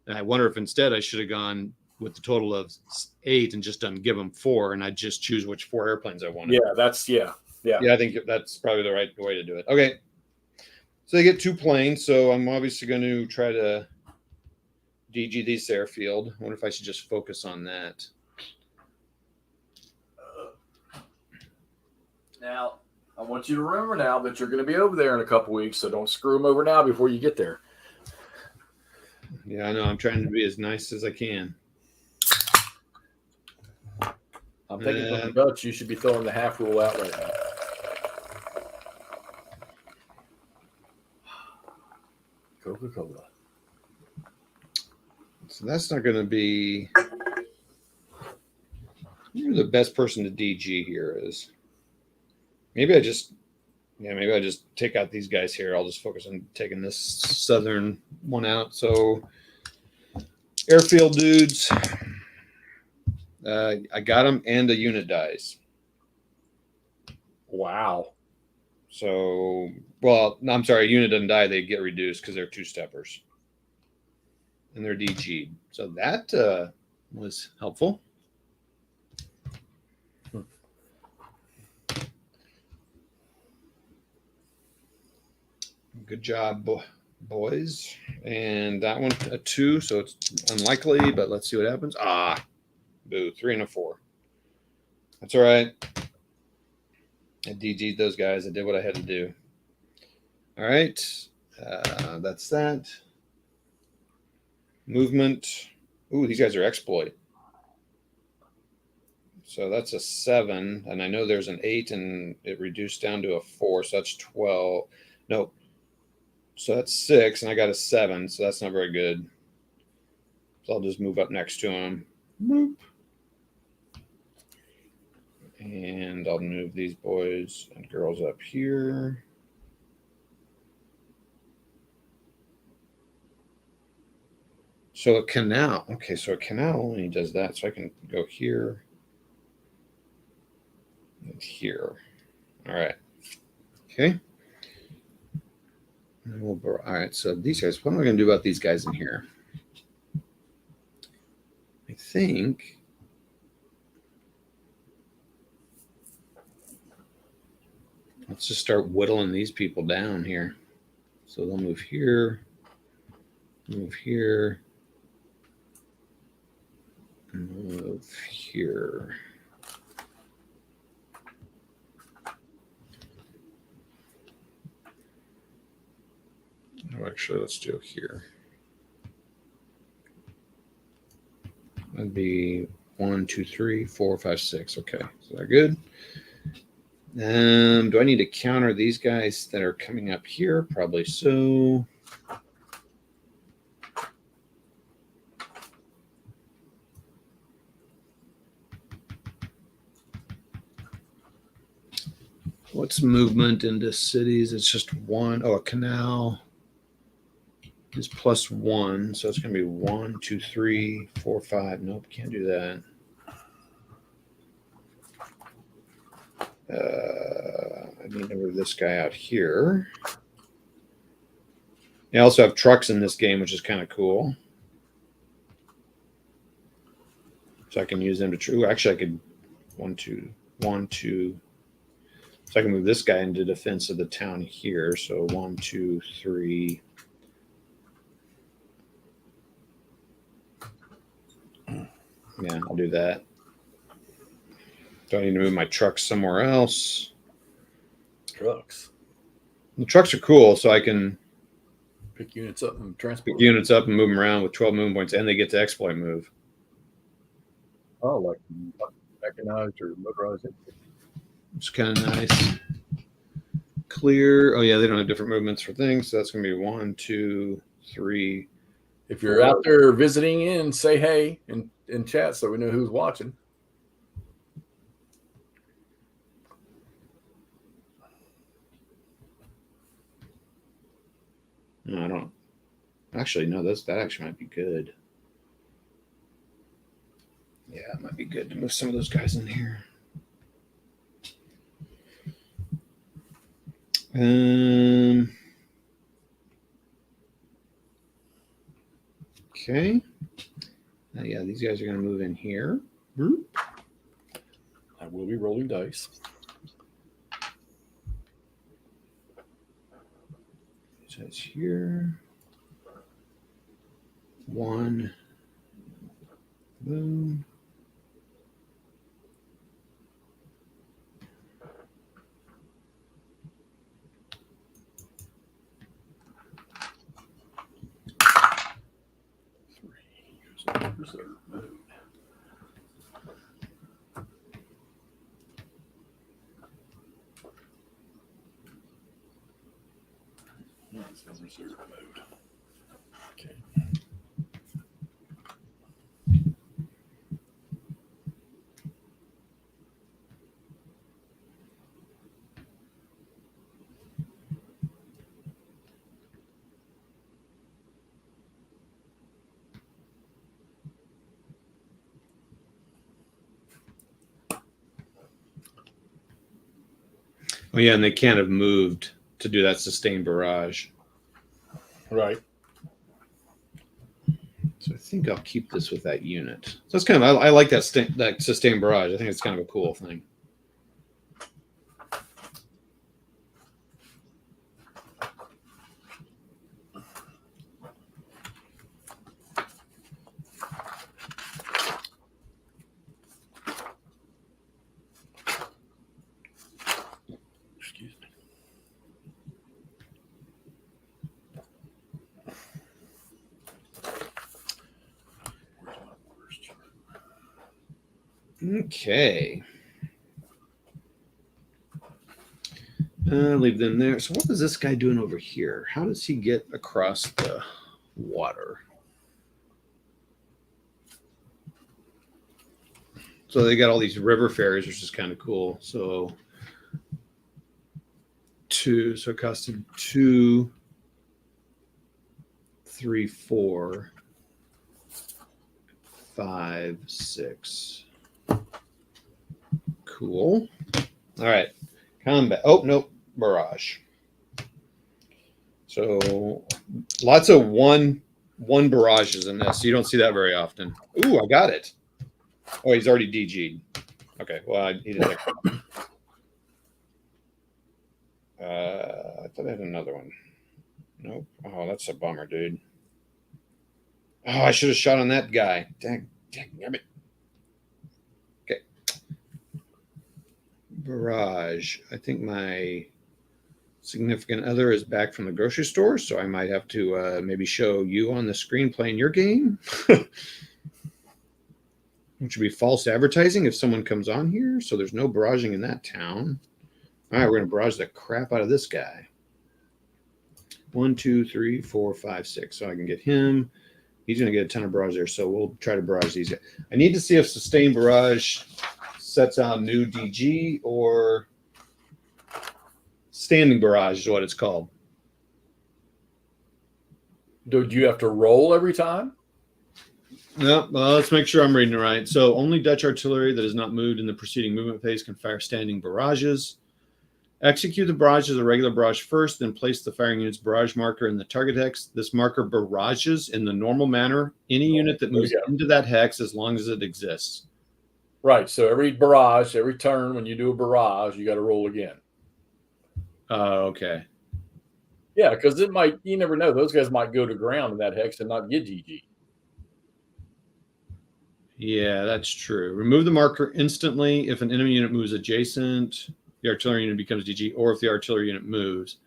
A: And I wonder if instead I should have gone with the total of 8 and just give them 4, and I'd just choose which 4 airplanes I wanted.
B: Yeah,
A: Yeah, I think that's probably the right way to do it. Okay. So they get 2 planes, so I'm obviously going to try to DG this airfield. I wonder if I should just focus on that.
B: Now, I want you to remember now that you're going to be over there in a couple weeks, so don't screw them over now before you get there.
A: Yeah, I know. I'm trying to be as nice as I can.
B: I'm thinking from the Dutch, you should be throwing the half rule out right now. Coca-Cola.
A: So that's not going to be. Who the best person to DG here is. Maybe I just take out these guys here. I'll just focus on taking this southern one out. So airfield dudes, I got them, and a unit dies.
B: Wow.
A: So, well, no, I'm sorry, a unit doesn't die. They get reduced because they're two-steppers. And they're DG'd. So that was helpful. Good job, boys. And that one, a 2, so it's unlikely, but let's see what happens. Boo, 3 and a 4. That's all right. I DG'd those guys. I did what I had to do. All right. That's that. Movement. Ooh, these guys are exploit. So that's a 7. And I know there's an 8, and it reduced down to a 4. So that's 12. No. So that's 6, and I got a 7. So that's not very good. So I'll just move up next to him. Boop. And I'll move these boys and girls up here. So a canal. Okay, so a canal only does that. So I can go here and here. All right. Okay. All right, so these guys, what am I going to do about these guys in here? I think let's just start whittling these people down here. So they'll move here, move here, move here. Oh, actually, let's do here. That'd be 1, 2, 3, 4, 5, 6. Okay, is that good? Do I need to counter these guys that are coming up here? Probably so. What's movement into cities? It's just 1. Oh, a canal is +1. So it's going to be 1, 2, 3, 4, 5. Nope, can't do that. I need to move this guy out here. I also have trucks in this game, which is kind of cool. So I can use them to. Actually, I could 1, 2, 1, 2. So I can move this guy into defense of the town here. So 1, 2, 3. Yeah, I'll do that. Do I need to move my trucks somewhere else?
B: Trucks.
A: The trucks are cool, so I can
B: pick units up and transport.
A: Pick units up and move them around with 12 movement points, and they get to exploit move.
B: Oh, like mechanized or motorized.
A: It's kind of nice. Clear. Oh, yeah, they don't have different movements for things. So that's going to be 1, 2, 3.
B: If you're out there visiting in, say hey in chat so we know who's watching.
A: No, I don't. Actually, no, that actually might be good. Yeah, it might be good to move some of those guys in here. Okay. Yeah, these guys are going to move in here.
B: I will be rolling dice.
A: So it's here. 1. Boom.
B: Reserve mode. Reserve mode.
A: Oh yeah, and they can't have moved to do that sustained barrage.
B: Right.
A: So I think I'll keep this with that unit. So that's kind of I like that sustained barrage. I think it's kind of a cool thing.
B: Excuse me.
A: Okay. Leave them there. So what is this guy doing over here? How does he get across the water? So they got all these river ferries, which is kind of cool. So it costed 2, 3, 4, 5, 6. Cool. All right. Combat. Oh, nope. Barrage. So lots of one barrages in this. You don't see that very often. Ooh, I got it. Oh, he's already DG'd. Okay. Well, he did that. I thought I had another one. Nope. Oh, that's a bummer, dude. Oh, I should have shot on that guy. Dang it. Okay. Barrage. I think my significant other is back from the grocery store, so I might have to maybe show you on the screen playing your game. Which would be false advertising if someone comes on here. So there's no barraging in that town. All right, we're going to barrage the crap out of this guy. 1, 2, 3, 4, 5, 6. So I can get him. He's going to get a ton of barrage there. So we'll try to barrage these guys. I need to see if sustained barrage sets out new DG or standing barrage is what it's called.
B: Do you have to roll every time?
A: No, well, let's make sure I'm reading it right. So only Dutch artillery that is not moved in the preceding movement phase can fire standing barrages. Execute the barrage as a regular barrage first, then place the firing unit's barrage marker in the target hex. This marker barrages in the normal manner any unit that moves into that hex as long as it exists.
B: Right. So every barrage, every turn when you do a barrage, you got to roll again.
A: Okay.
B: Yeah, because you never know. Those guys might go to ground in that hex and not get GG.
A: Yeah, that's true. Remove the marker instantly if an enemy unit moves adjacent. The artillery unit becomes DG, or if the artillery unit moves.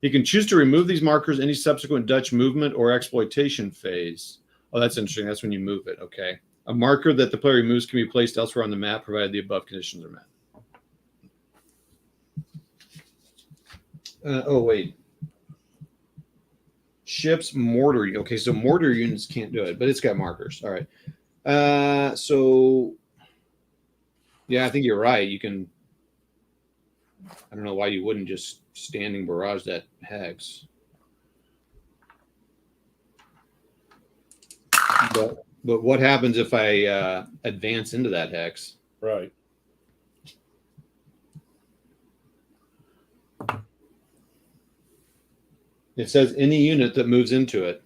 A: You can choose to remove these markers any subsequent Dutch movement or exploitation phase. Oh, that's interesting. That's when you move it. Okay. A marker that the player removes can be placed elsewhere on the map, provided the above conditions are met. Oh, wait. Ships, mortar. Okay, so mortar units can't do it, but it's got markers. All right. So, yeah, I think you're right. You can. I don't know why you wouldn't just standing barrage that hex. But what happens if I advance into that hex?
B: Right.
A: It says any unit that moves into it.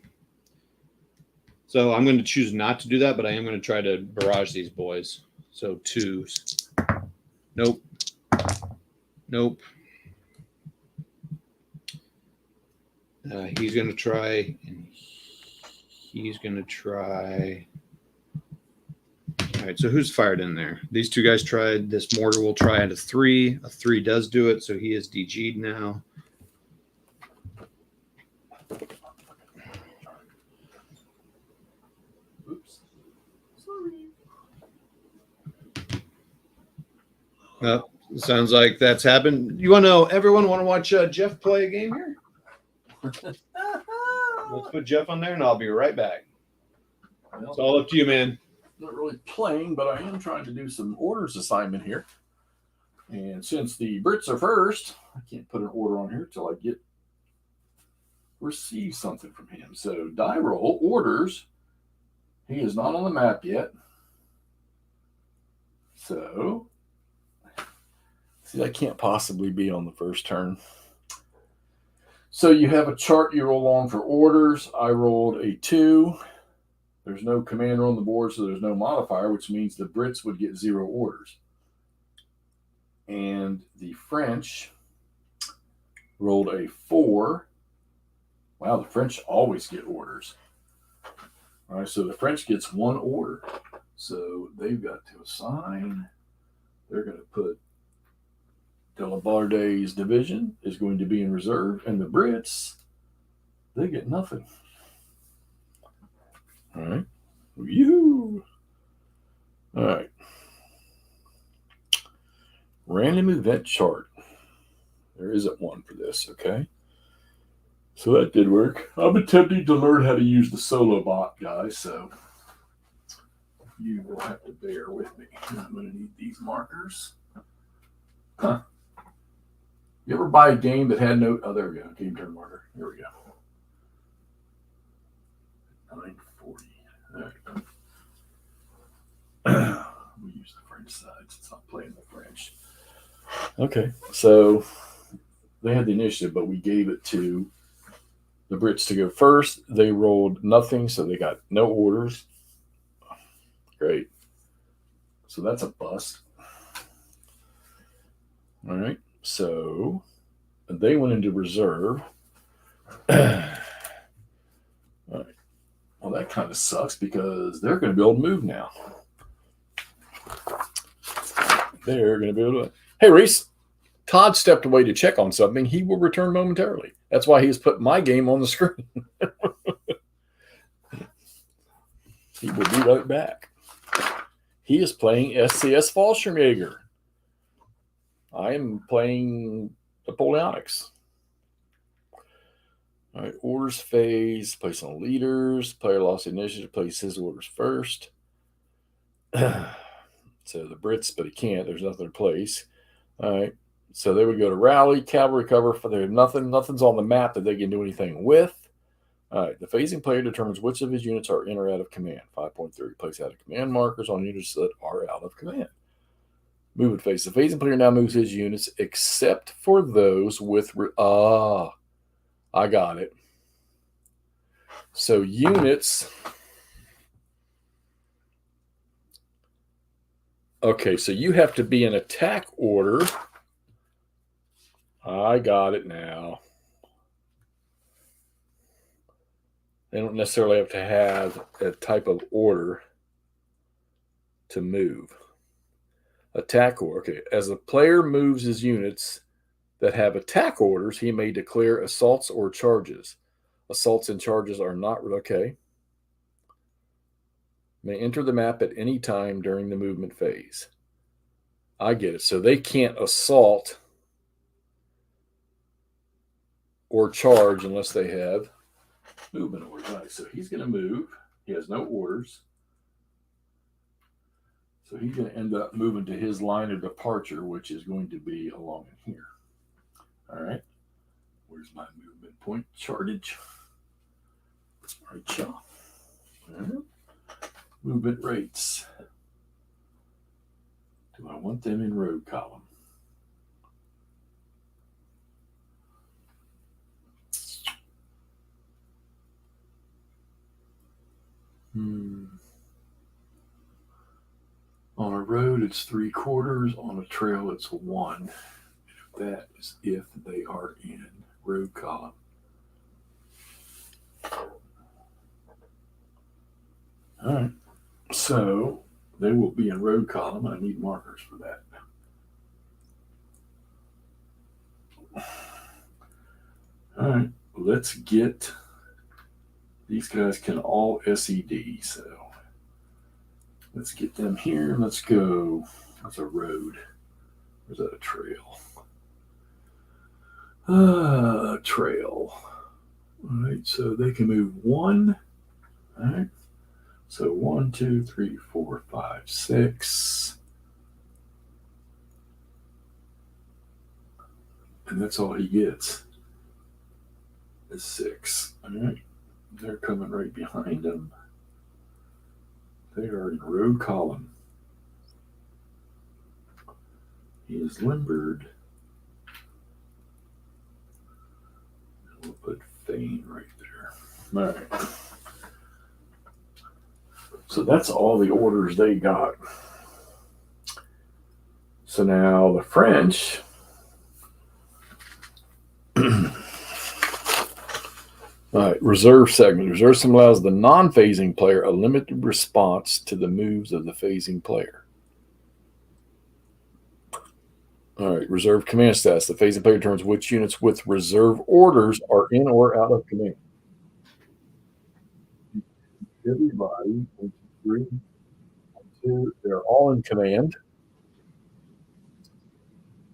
A: So I'm going to choose not to do that, but I am going to try to barrage these boys. So 2s. Nope. Nope. He's going to try, and he's going to try. All right, so who's fired in there? These two guys tried. This mortar will try at a 3. A 3 does do it, so he is DG'd now.
B: Oops. Sorry.
A: Sounds like that's happened. You want to know? Everyone want to watch Jeff play a game here? Let's put Jeff on there, and I'll be right back. Well, it's all up to you, man.
B: Not really playing, but I am trying to do some orders assignment here. And since the Brits are first, I can't put an order on here until I receive something from him. So die roll orders. He is not on the map yet. So See, that can't possibly be on the first turn. So you have a chart you roll on for orders. I rolled a 2. There's no commander on the board, so there's no modifier, which means the Brits would get 0 orders. And the French rolled a 4. Wow, the French always get orders. All right, so the French gets 1 order. So they've got to assign. They're going to put Delabarde's division is going to be in reserve, and the Brits, they get nothing. All right. Yoo! All right. Random event chart. There isn't one for this, okay? So that did work. I'm attempting to learn how to use the solo bot, guys, so you will have to bear with me. I'm going to need these markers. Huh. You ever buy a game that had no... Oh, there we go. Game turn marker. Here we go. 940. All right. We use the French side since it's not playing the French. Okay. So they had the initiative, but we gave it to the Brits to go first. They rolled nothing, so they got no orders. Great. So that's a bust. All right. So they went into reserve. All right. Well, that kind of sucks because they're going to be able to move now. They're going to be able to. Hey, Reese. Todd stepped away to check on something. He will return momentarily. That's why he's put my game on the screen. He will be right back. He is playing SCS Fallschirmjaeger. I am playing Napoleonics. All right, orders phase, place on leaders, player lost initiative, place his orders first. So the Brits, but he can't. There's nothing to place. All right, so they would go to rally, cavalry cover. For there's nothing's on the map that they can do anything with. All right, the phasing player determines which of his units are in or out of command. 5.3, place out of command markers on units that are out of command. Movement phase. The phasing player now moves his units except for those with... I got it. So units... Okay, so you have to be in attack order. I got it now. They don't necessarily have to have a type of order to move. Attack order. Okay, as the player moves his units that have attack orders, he may declare assaults or charges. Assaults and charges are not... Okay. May enter the map at any time during the movement phase. I get it. So they can't assault or charge unless they have movement orders. Right, so he's going to move. He has no orders. So he's going to end up moving to his line of departure, which is going to be along in here. All right. Where's my movement point chartage? Right, y'all. All right. Movement rates. Do I want them in road column? On a road, it's 3/4. On a trail, it's 1. That is if they are in road column. All right. So they will be in road column. I need markers for that. All right. Let's get... These guys can all SED, so let's get them here. Let's go. That's a road. Or is that a trail? Trail. All right, so they can move 1. All right. So 1, 2, 3, 4, 5, 6. And that's all he gets is 6. All right. They're coming right behind him. They are in road column. is limbered. We'll put Fane right there. All right. So that's all the orders they got. So now the French. All right, reserve segment. Reserve segment allows the non-phasing player a limited response to the moves of the phasing player. All right, reserve command stats. The phasing player determines which units with reserve orders are in or out of command. Everybody, 1, 2, 3, 1, 2, they're all in command.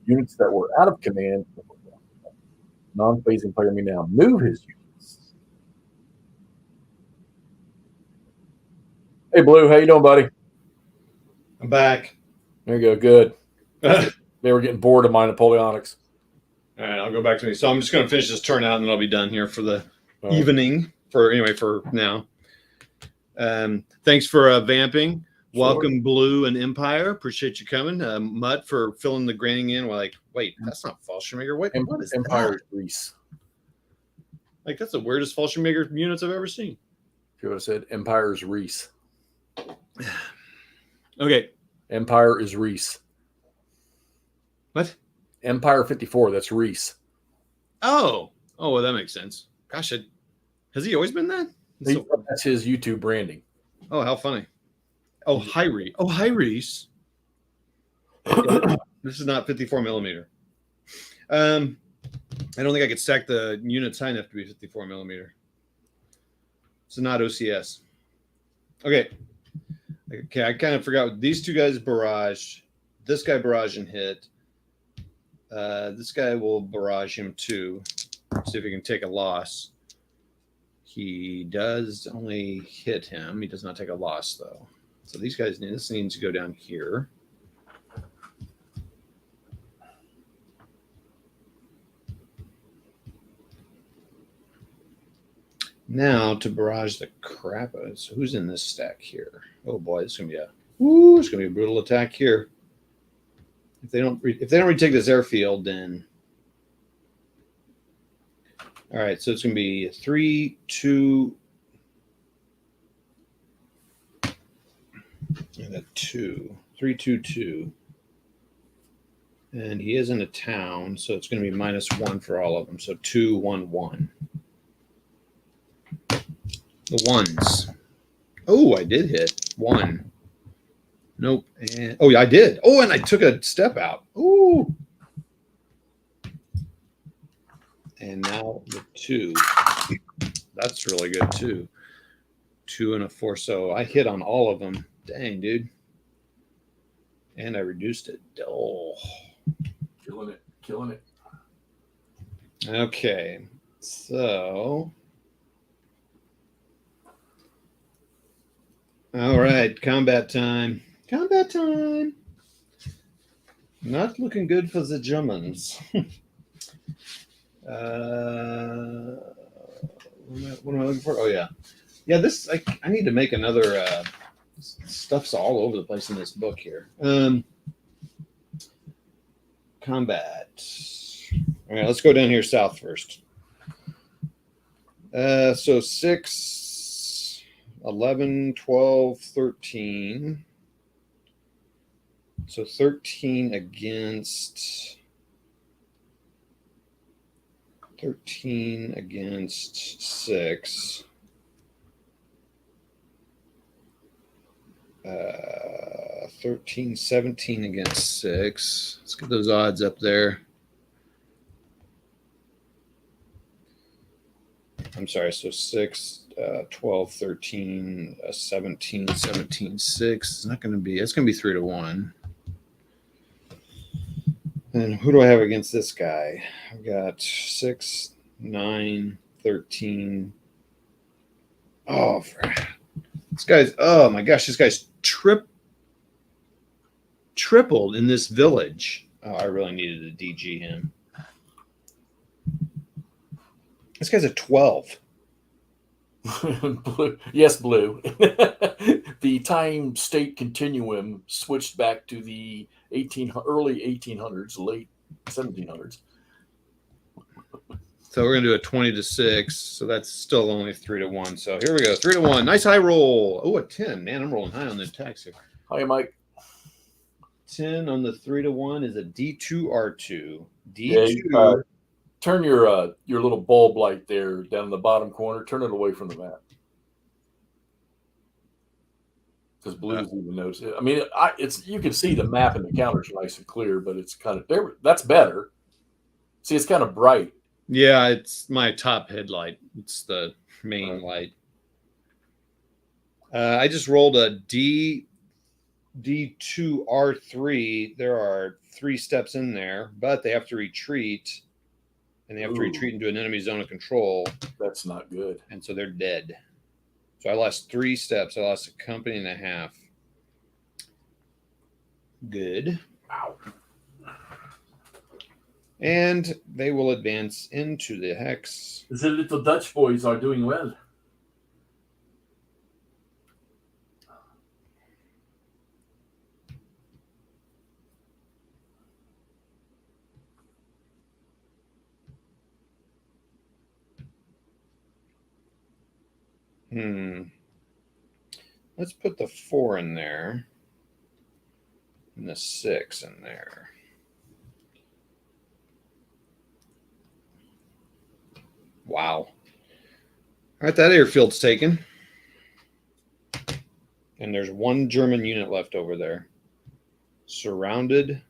B: Units that were out of command, non-phasing player may now move his units. Hey, Blue, how you doing, buddy?
A: I'm back.
B: There you go. Good.
A: All
B: They were getting bored of my Napoleonics.
A: right, I'll go back to me. So I'm just going to finish this turn out, and then I'll be done here for the evening. For now. Thanks for vamping. Sure. Welcome, Blue and Empire. Appreciate you coming. Mutt for filling the graining in. We're like, wait, that's not Fallschirmjaeger. What is
B: Empire Greece?
A: Like, that's the weirdest Fallschirmjaeger units I've ever seen.
B: You would have said Empire's Reese.
A: Okay.
B: Empire is Reese.
A: What?
B: Empire 54. That's Reese.
A: Oh, well, that makes sense. Gosh, has he always been that?
B: That's his YouTube branding.
A: Oh, how funny. Oh, hi, Reese. Oh, hi, Reese. Yeah, this is not 54 millimeter. I don't think I could stack the units high enough to be 54 millimeter. It's not OCS. Okay, I kind of forgot. These two guys barrage. This guy barrage and hit. This guy will barrage him too. See if he can take a loss. He does only hit him. He does not take a loss, though. So these guys, this needs to go down here. Now to barrage the crap out of it. So who's in this stack here? Oh boy, it's gonna be it's gonna be a brutal attack here. If they don't retake this airfield, then all right. So it's gonna be 3, 2, and a 2, 3, 2, 2, and he is in a town, so it's gonna be -1 for all of them. So 2, 1, 1. The ones. Oh, I did hit 1. Nope. And yeah, I did. Oh, and I took a step out. Ooh. And now the 2. That's really good too. 2 and a 4. So I hit on all of them. Dang, dude. And I reduced it. Oh.
B: Killing it.
A: Okay. So all right, combat time. Not looking good for the Germans. What am I looking for? Oh, yeah. Yeah, this, I need to make another, stuff's all over the place in this book here. Combat. All right, let's go down here south first. So 6, 11, 12, 13. So 13 against 6. 13, 17 against 6. Let's get those odds up there. I'm sorry, so 6, 12, 13, 17, 17, 6. It's not going to be, it's going to be 3 to 1. And who do I have against this guy? I've got 6, 9, 13. Oh, this guy's, oh my gosh, this guy's tripled in this village. Oh, I really needed to DG him. This guy's a 12.
B: Blue. Yes, Blue. The time state continuum switched back to the early 1800s, late 1700s.
A: So we're gonna do a 20-6. So that's still only 3-1. So here we go, 3-1. Nice high roll. Oh, a 10. Man, I'm rolling high on the attacks here.
B: Hi, Mike.
A: 10 on the 3-1 is a D2R2.
B: Yeah,
A: D2.
B: turn your little bulb light there down in the bottom corner. Turn it away from the map. Because Blue's even noticed it. I mean, it's you can see the map and the counters are nice and clear, but it's kind of there. That's better. See, it's kind of bright.
A: Yeah, it's my top headlight. It's the main light. I just rolled a D2R3. There are 3 steps in there, but they have to retreat, and they have to retreat into an enemy zone of control.
B: That's not good.
A: And so they're dead. So I lost 3 steps. I lost a company and a half. Good.
B: Wow.
A: And they will advance into the hex.
B: The little Dutch boys are doing well.
A: Let's put the 4 in there and the 6 in there. Wow. All right, that airfield's taken. And there's 1 German unit left over there. Surrounded.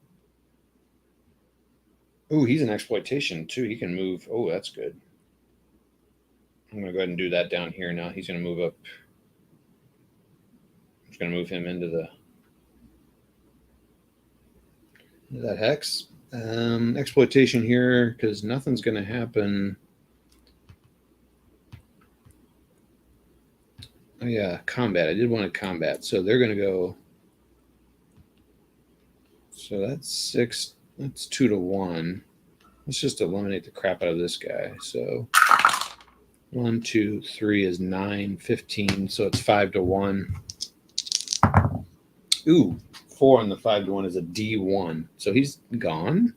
A: Ooh, he's an exploitation too. He can move. Oh, that's good. I'm going to go ahead and do that down here now. He's going to move up. I'm just going to move him into that hex. Exploitation here because nothing's going to happen. Oh, yeah, combat. I did want to combat. So they're going to go. So that's 6. That's 2-1. Let's just eliminate the crap out of this guy. So 1, 2, 3 is 9, 15. So it's 5-1. Ooh, 4 on the 5-1 is a D1. So he's gone.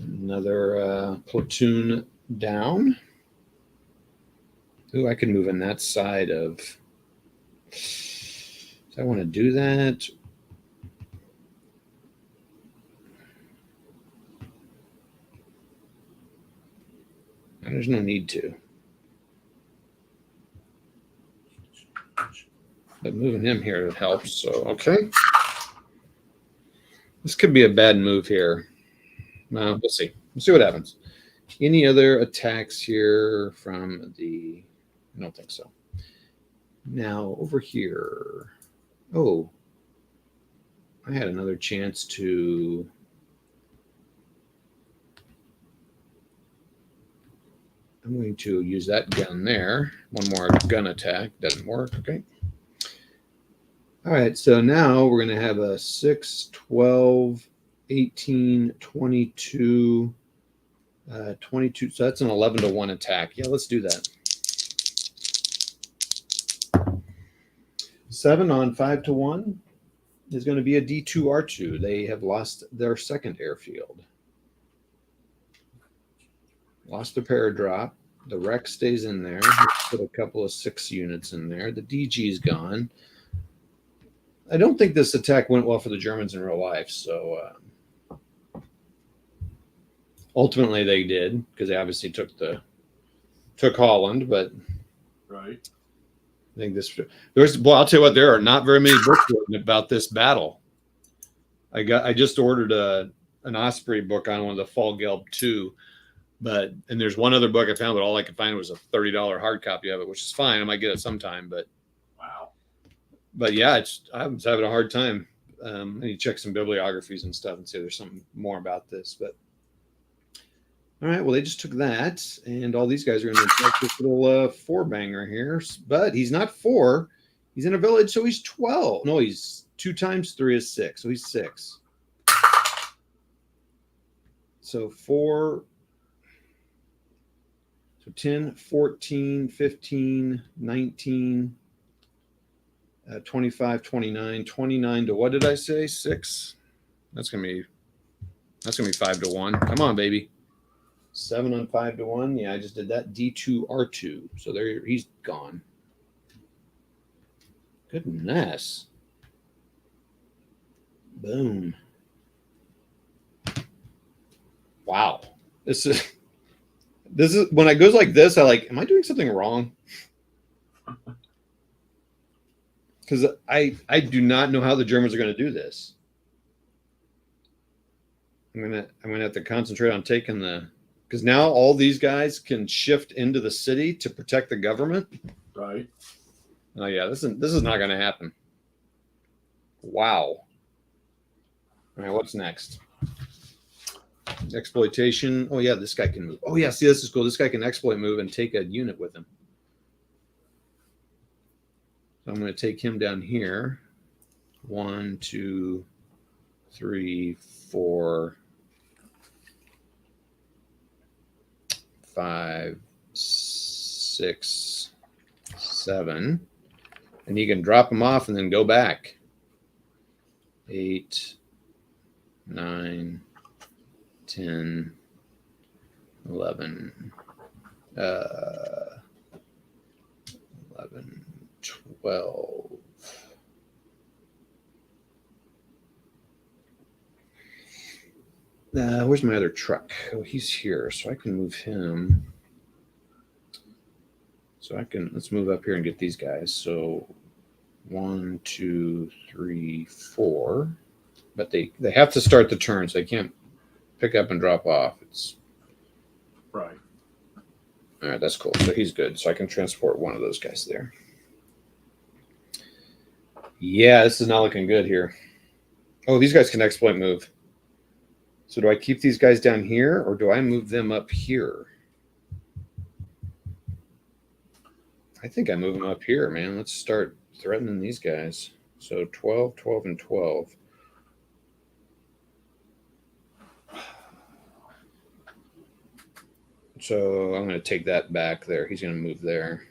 A: Another platoon down. Ooh, I can move in that side of. Do I want to do that? There's no need to. But moving him here helps. So, okay. This could be a bad move here. We'll see. We'll see what happens. Any other attacks here from the... I don't think so. Now, over here. Oh. I had another chance to... I'm going to use that gun there. One more gun attack. Doesn't work. Okay. All right. So now we're going to have a 6, 12, 18, 22, 22. So that's an 11-1 attack. Yeah, let's do that. 7 on 5-1 is going to be a D2R2. They have lost their second airfield. Lost their paradrop. The wreck stays in there. Let's put a couple of 6 units in there. The DG is gone. I don't think this attack went well for the Germans in real life. So ultimately they did because they obviously took Holland. But
B: right.
A: I think I'll tell you what, there are not very many books written about this battle. I just ordered an Osprey book on one of the Fallgelb 2. And there's one other book I found, but all I could find was a $30 hard copy of it, which is fine. I might get it sometime, but
B: wow.
A: But yeah, I was having a hard time. I need to check some bibliographies and stuff and see if there's something more about this. But all right, well, they just took that, and all these guys are going to attack this little 4-banger here. But he's not 4; he's in a village, so he's 12. No, he's 2 times 3 is 6, so he's 6. So 4. So So 10, 14, 15, 19, 25, 29, 29 to what did I say? 6. That's gonna be 5 to 1. Come on, baby. 7 on 5 to 1. Yeah, I just did that. D2 R2. So there he's gone. Goodness. Boom. Wow. This is when I goes like this, I like, am I doing something wrong? Because I do not know how the Germans are going to do this. I'm gonna have to concentrate on taking because now all these guys can shift into the city to protect the government.
B: Right.
A: Oh yeah, this is not going to happen. Wow. All right, what's next? Exploitation. Oh yeah, this guy can move. Oh yeah, see, this is cool. This guy can exploit move and take a unit with him. So I'm going to take him down here. 1, 2, 3, 4, 5, 6, 7. And he can drop them off and then go back. 8, 9, 10, 11, 11, 12. Where's my other truck? Oh, he's here, so I can move him. So let's move up here and get these guys. So 1, 2, 3, 4. But they have to start the turn, so they can't pick up and drop off. It's
B: right.
A: All right, that's cool. So he's good. So I can transport one of those guys there. Yeah, this is not looking good here. Oh, these guys can exploit move. So do I keep these guys down here or do I move them up here? I think I move them up here, man. Let's start threatening these guys. So 12, 12, and 12. So I'm going to take that back there. He's going to move there.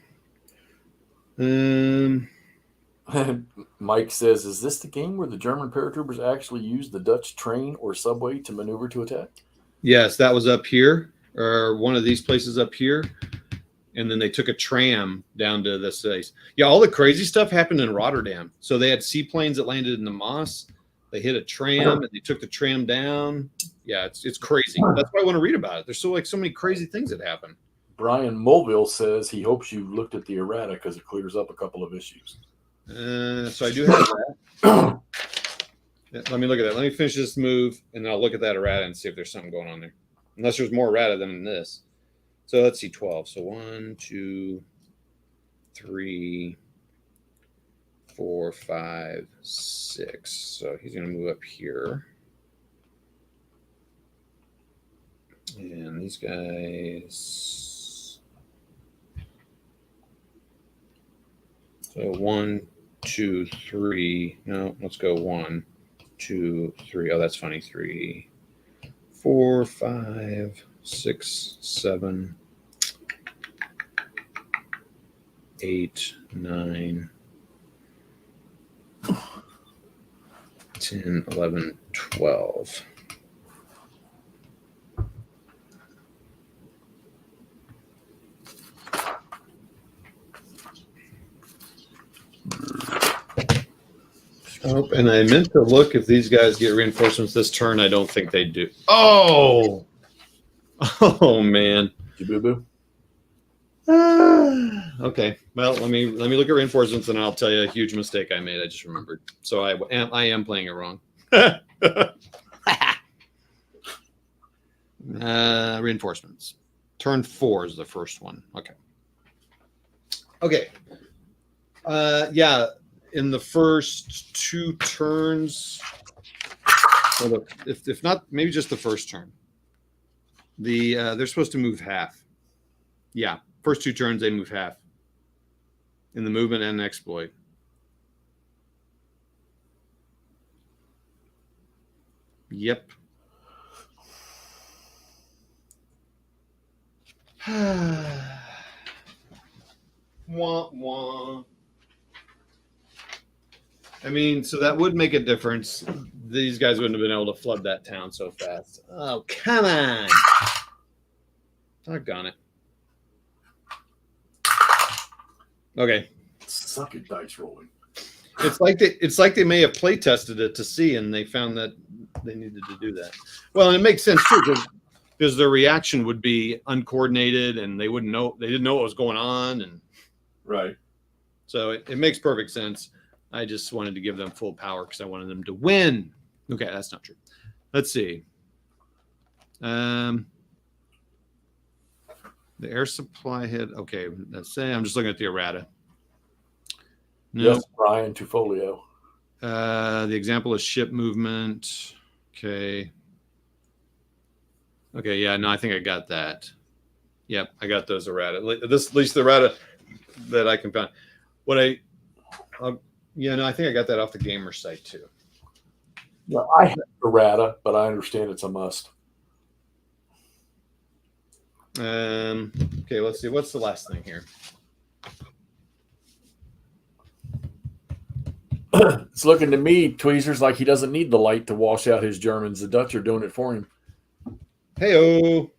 B: Mike says, is this the game where the German paratroopers actually use the Dutch train or subway to maneuver to attack?
A: Yes, that was up here, or one of these places up here. And then they took a tram down to this place. Yeah, all the crazy stuff happened in Rotterdam. So they had seaplanes that landed in the Moss. They hit a tram and they took the tram down. Yeah, it's crazy. That's why I want to read about it. There's so many crazy things that happen.
B: Brian Mulville says he hopes you looked at the errata because it clears up a couple of issues.
A: So I do have that. Let me look at that. Let me finish this move, and then I'll look at that errata and see if there's something going on there. Unless there's more errata than this. So let's see, 12. So 1, 2, 3, 4, 5, 6. So he's going to move up here. And these guys. So 1, 2, 3. No, let's go 1, 2, 3. Oh, that's funny. 3, 4, 5, 6, 7, 8, 9, 10, 11, 12. Oh, and I meant to look if these guys get reinforcements this turn. I don't think they do. Oh, man.
B: Boo-boo.
A: Okay. Well, let me look at reinforcements, and I'll tell you a huge mistake I made. I just remembered. So I am playing it wrong. Reinforcements. Turn 4 is the first one. Okay. Okay. Yeah. In the first 2 turns, well, if not, maybe just the first turn. They're supposed to move half. Yeah, first 2 turns they move half in the movement and exploit. Yep. Wah, wah. I mean, so that would make a difference. These guys wouldn't have been able to flood that town so fast. Oh, come on. Doggone it. Okay.
B: Suck at dice rolling.
A: It's like they may have play tested it to see, and they found that they needed to do that. Well, and it makes sense too, because their reaction would be uncoordinated, and they didn't know what was going on, and
B: right.
A: So it makes perfect sense. I just wanted to give them full power because I wanted them to win. Okay, that's not true. Let's see. The air supply hit. Okay, let's say I'm just looking at the errata. No.
B: Yes, Brian Tufolio.
A: The example is ship movement. Okay. Okay, yeah, no, I think I got that. Yep, I got those errata. At least the errata that I can find. I think I got that off the gamer site too.
B: Yeah, I have errata, but I understand it's a must.
A: Okay, let's see. What's the last thing here?
B: It's looking to me, Tweezers, like he doesn't need the light to wash out his Germans. The Dutch are doing it for him.
A: Hey-o.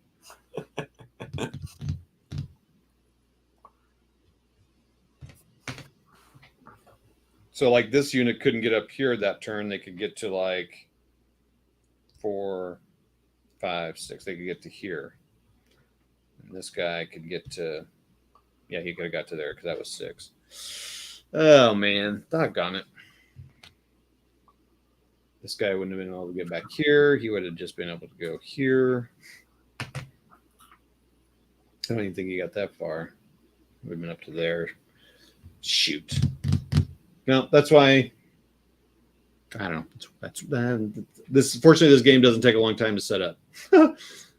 A: So, like, this unit couldn't get up here that turn. They could get to, like, 4, 5, 6. They could get to here. And this guy could get to... Yeah, he could have got to there because that was 6. Oh, man. Doggone it. This guy wouldn't have been able to get back here. He would have just been able to go here. I don't even think he got that far. Would have been up to there. Shoot. No, that's why. I don't know. That's this. Fortunately, this game doesn't take a long time to set up.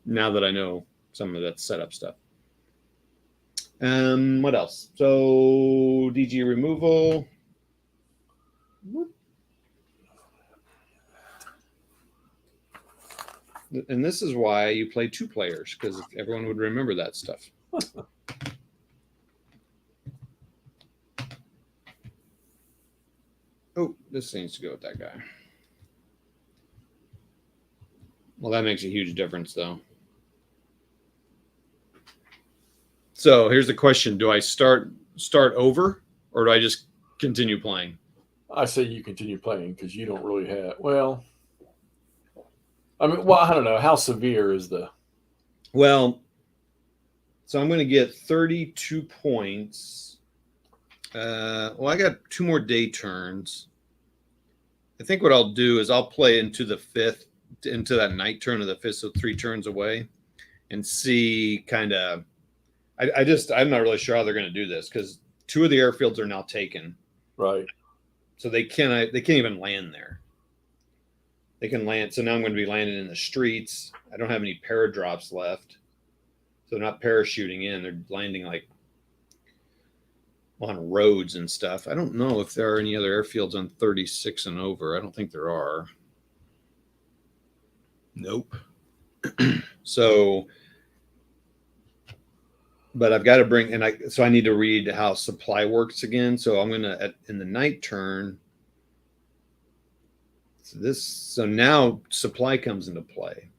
A: Now that I know some of that setup stuff. What else? So DG removal. And this is why you play 2 players, because everyone would remember that stuff. Oh, this needs to go with that guy. Well, that makes a huge difference, though. So here's the question. Do I start over, or do I just continue playing?
B: I say you continue playing because you don't really have... Well, I mean, well, I don't know. How severe is the...
A: Well, so I'm going to get 32 points. Well, I got 2 more day turns. I think what I'll do is I'll play into the 5th, into that night turn of the 5th, so 3 turns away, and see kind of... I'm not really sure how they're going to do this because 2 of the airfields are now taken.
B: Right.
A: So they can't even land there. They can land. So now I'm going to be landing in the streets. I don't have any paradrops left. So they're not parachuting in. They're landing like on roads and stuff. I don't know if there are any other airfields on 36 and over. I don't think there are. Nope. So, but I've got to bring, so I need to read how supply works again. So I'm going to, in the night turn, so now supply comes into play,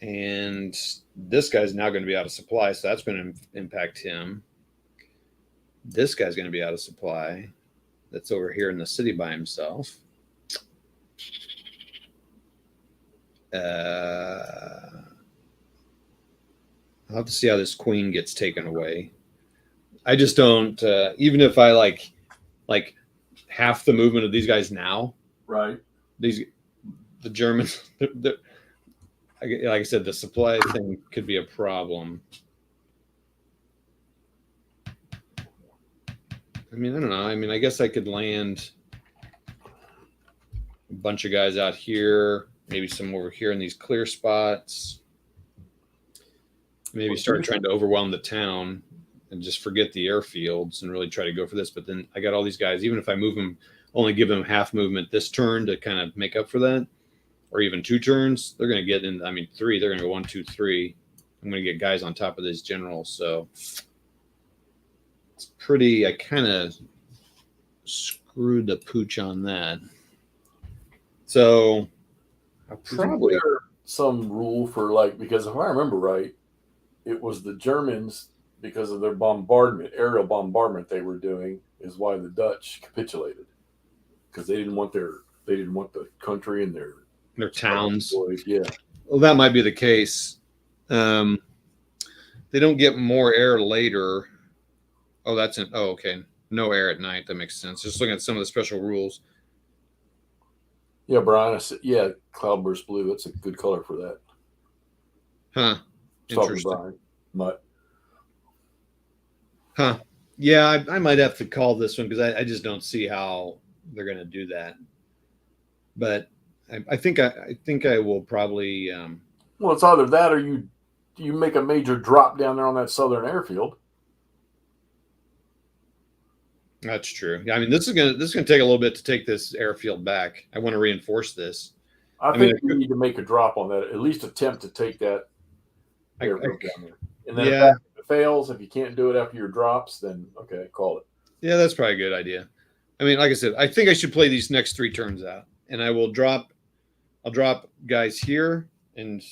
A: and this guy's now going to be out of supply, so that's going to impact him. This guy's going to be out of supply. That's over here in the city by himself. I'll have to see how this queen gets taken away. I just don't, even if I like half the movement of these guys now,
B: right?
A: The Germans, like I said, the supply thing could be a problem. I mean, I don't know. I mean, I guess I could land a bunch of guys out here, maybe some over here in these clear spots. Maybe start trying to overwhelm the town and just forget the airfields and really try to go for this. But then I got all these guys, even if I move them, only give them half movement this turn to kind of make up for that, or even 2 turns, they're going to get in. I mean, 3, they're going to go 1, 2, 3. I'm going to get guys on top of these generals. So it's pretty, I kind of screwed the pooch on that. So I'll probably.
B: Isn't there some rule for like, because if I remember right, it was the Germans, because of their bombardment, aerial bombardment they were doing, is why the Dutch capitulated, because they didn't want the country and
A: their towns.
B: Yeah.
A: Well, that might be the case. They don't get more air later. Oh, okay. No air at night. That makes sense. Just looking at some of the special rules.
B: Yeah, Brian. Yeah, cloudburst blue. That's a good color for that.
A: Huh. Interesting.
B: Brian. Mutt.
A: Huh. Yeah, I might have to call this one because I just don't see how they're going to do that. But I think I will probably.
B: Well, it's either that or you make a major drop down there on that southern airfield.
A: That's true. Yeah, I mean, this is gonna take a little bit to take this airfield back. I want to reinforce this.
B: I think you need to make a drop on that. At least attempt to take that airfield down there. And then if it fails, if you can't do it after your drops, then okay, call it.
A: Yeah, that's probably a good idea. I mean, like I said, I think I should play these next 3 turns out, and I'll drop guys here, and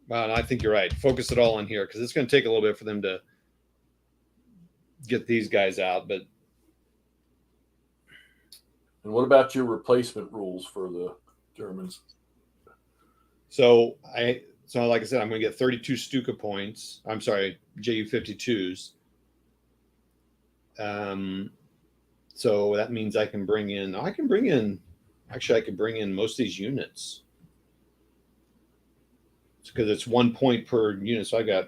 A: wow, I think you're right. Focus it all on here because it's going to take a little bit for them to get these guys out, but.
B: And what about your replacement rules for the Germans?
A: So like I said, I'm going to get 32 Stuka points. I'm sorry, Ju-52s. So that means I can bring in most of these units. Because it's 1 point per unit. So I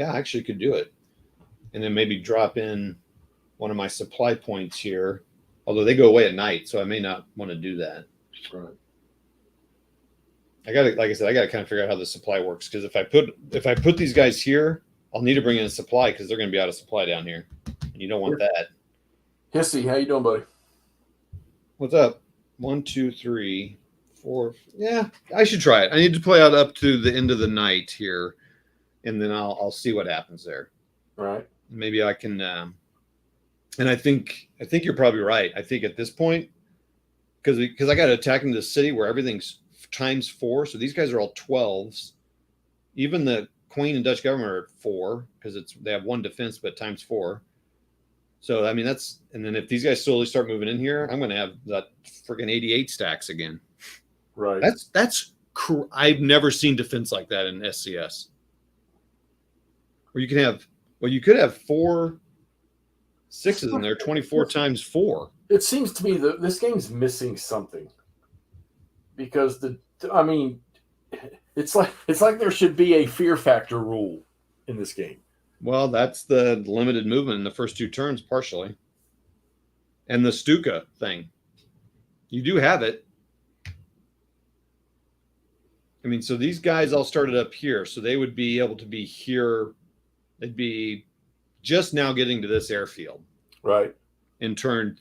A: actually could do it. And then maybe drop in one of my supply points here. Although they go away at night, so I may not want to do that.
B: Right.
A: I got to kind of figure out how the supply works because if I put these guys here, I'll need to bring in a supply because they're going to be out of supply down here. And you don't want that.
B: Hissy, how you doing, buddy?
A: What's up? 1, 2, 3, 4. Yeah, I should try it. I need to play out up to the end of the night here, and then I'll see what happens there.
B: Right.
A: Maybe I can. And I think you're probably right. I think at this point, because I got to attack into the city where everything's ×4, so these guys are all 12s. Even the Queen and Dutch government are at 4 because they have 1 defense, but ×4. So I mean and then if these guys slowly start moving in here, I'm going to have that freaking 88 stacks again.
B: Right.
A: I've never seen defense like that in SCS. Where you could have 4 6s in there, 24 ×4.
B: It seems to me that this game's missing something because it's like there should be a fear factor rule in this game.
A: Well, that's the limited movement in the first 2 turns, partially, and the Stuka thing. You do have it. I mean, so these guys all started up here, so they would be able to be here. They'd be just now getting to this airfield,
B: right?
A: In turn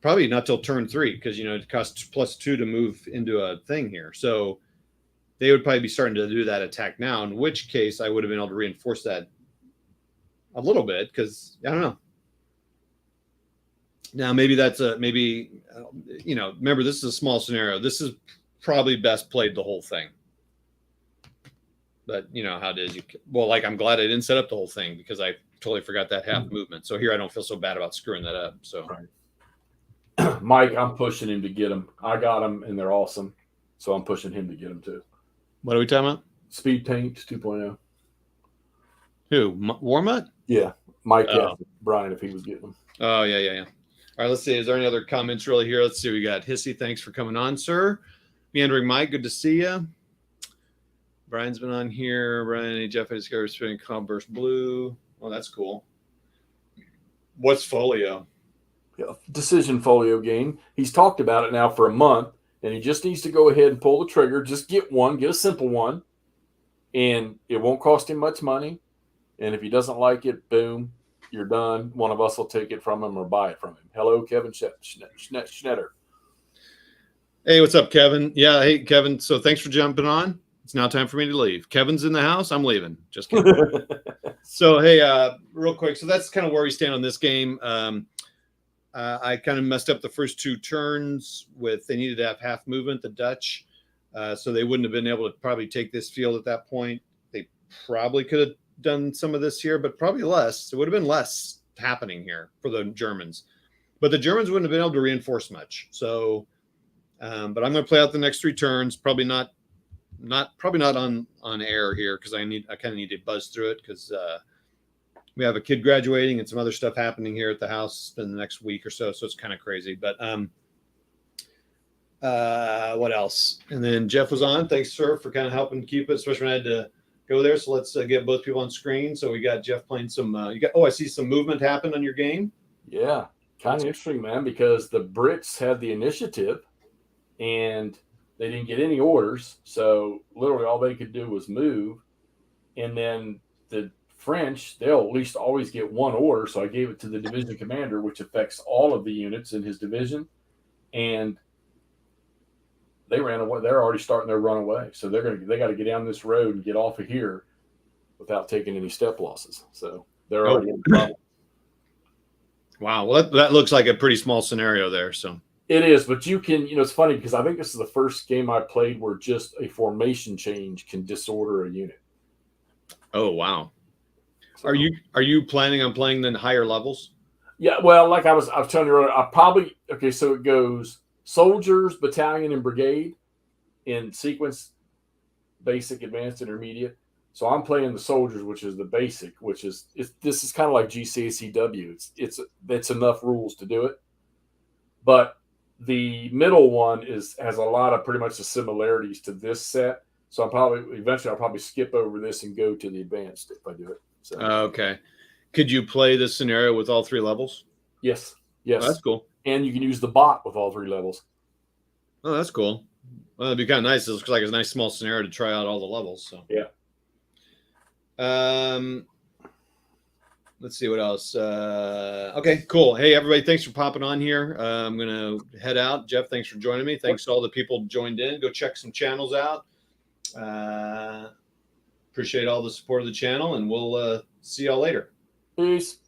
A: probably not till turn 3 because it costs +2 to move into a thing here. So they would probably be starting to do that attack now. In which case, I would have been able to reinforce that a little bit because I don't know. Now maybe remember this is a small scenario. This is probably best played the whole thing. But you know how it is. I'm glad I didn't set up the whole thing because I totally forgot that half movement. So here I don't feel so bad about screwing that up. So,
B: right. Mike, I'm pushing him to get them. I got them, and they're awesome. So I'm pushing him to get them too.
A: What are we talking about?
B: Speed Paint 2.0.
A: Who? Warmutt?
B: Yeah, Mike asked Brian if he was getting them.
A: Oh yeah. All right, let's see. Is there any other comments really here? Let's see. We got Hissy. Thanks for coming on, sir. Meandering Mike, good to see you. Brian's been on here. Brian, Jeff, I discovered spinning Cloudburst Blue. Oh, that's cool. What's Folio?
B: Yeah, Decision Folio game. He's talked about it now for a month, and he just needs to go ahead and pull the trigger. Just get a simple one, and it won't cost him much money. And if he doesn't like it, boom, you're done. One of us will take it from him or buy it from him. Hello, Kevin Schnetter.
A: Hey, what's up, Kevin? Yeah, hey, Kevin. So thanks for jumping on. It's now time for me to leave. Kevin's in the house. I'm leaving. Just kidding. So, hey, real quick. So that's kind of where we stand on this game. I kind of messed up the first 2 turns they needed to have half movement, the Dutch. So they wouldn't have been able to probably take this field at that point. They probably could have done some of this here, but probably less. It would have been less happening here for the Germans. But the Germans wouldn't have been able to reinforce much. So, but I'm going to play out the next 3 turns. Probably not on air here because I kind of need to buzz through it because we have a kid graduating and some other stuff happening here at the house in the next week or so. So it's kind of crazy. But what else? And then Jeff was on. Thanks, sir, for kind of helping keep it, especially when I had to go there. So let's get both people on screen. So we got Jeff playing some. I see some movement happen on your game.
B: Yeah, kind of interesting, man, because the Brits had the initiative and they didn't get any orders. So literally all they could do was move. And then the French, they'll at least always get 1 order. So I gave it to the division commander, which affects all of the units in his division. And they ran away. They're already starting their run away. So they got to get down this road and get off of here without taking any step losses. So they're already in trouble.
A: Wow. Well, that looks like a pretty small scenario there. So
B: it is, but you can, it's funny because I think this is the first game I played where just a formation change can disorder a unit.
A: Oh, wow. So, are you planning on playing the higher levels?
B: Yeah. Well, like I was telling you earlier, so it goes soldiers, battalion, and brigade in sequence, basic, advanced, intermediate. So I'm playing the soldiers, which is the basic, this is kind of like GCACW. It's enough rules to do it. But the middle one has a lot of pretty much the similarities to this set. So I'll probably skip over this and go to the advanced if I do it. So
A: okay. Could you play this scenario with all 3 levels?
B: Yes.
A: Oh, that's cool.
B: And you can use the bot with all 3 levels.
A: Oh, that's cool. Well, it'd be kind of nice. It looks like a nice small scenario to try out all the levels. So
B: yeah.
A: Let's see what else. Okay, cool. Hey, everybody, thanks for popping on here. I'm going to head out. Jeff, thanks for joining me. Thanks to all the people joined in. Go check some channels out. Appreciate all the support of the channel, and we'll see y'all later.
B: Peace.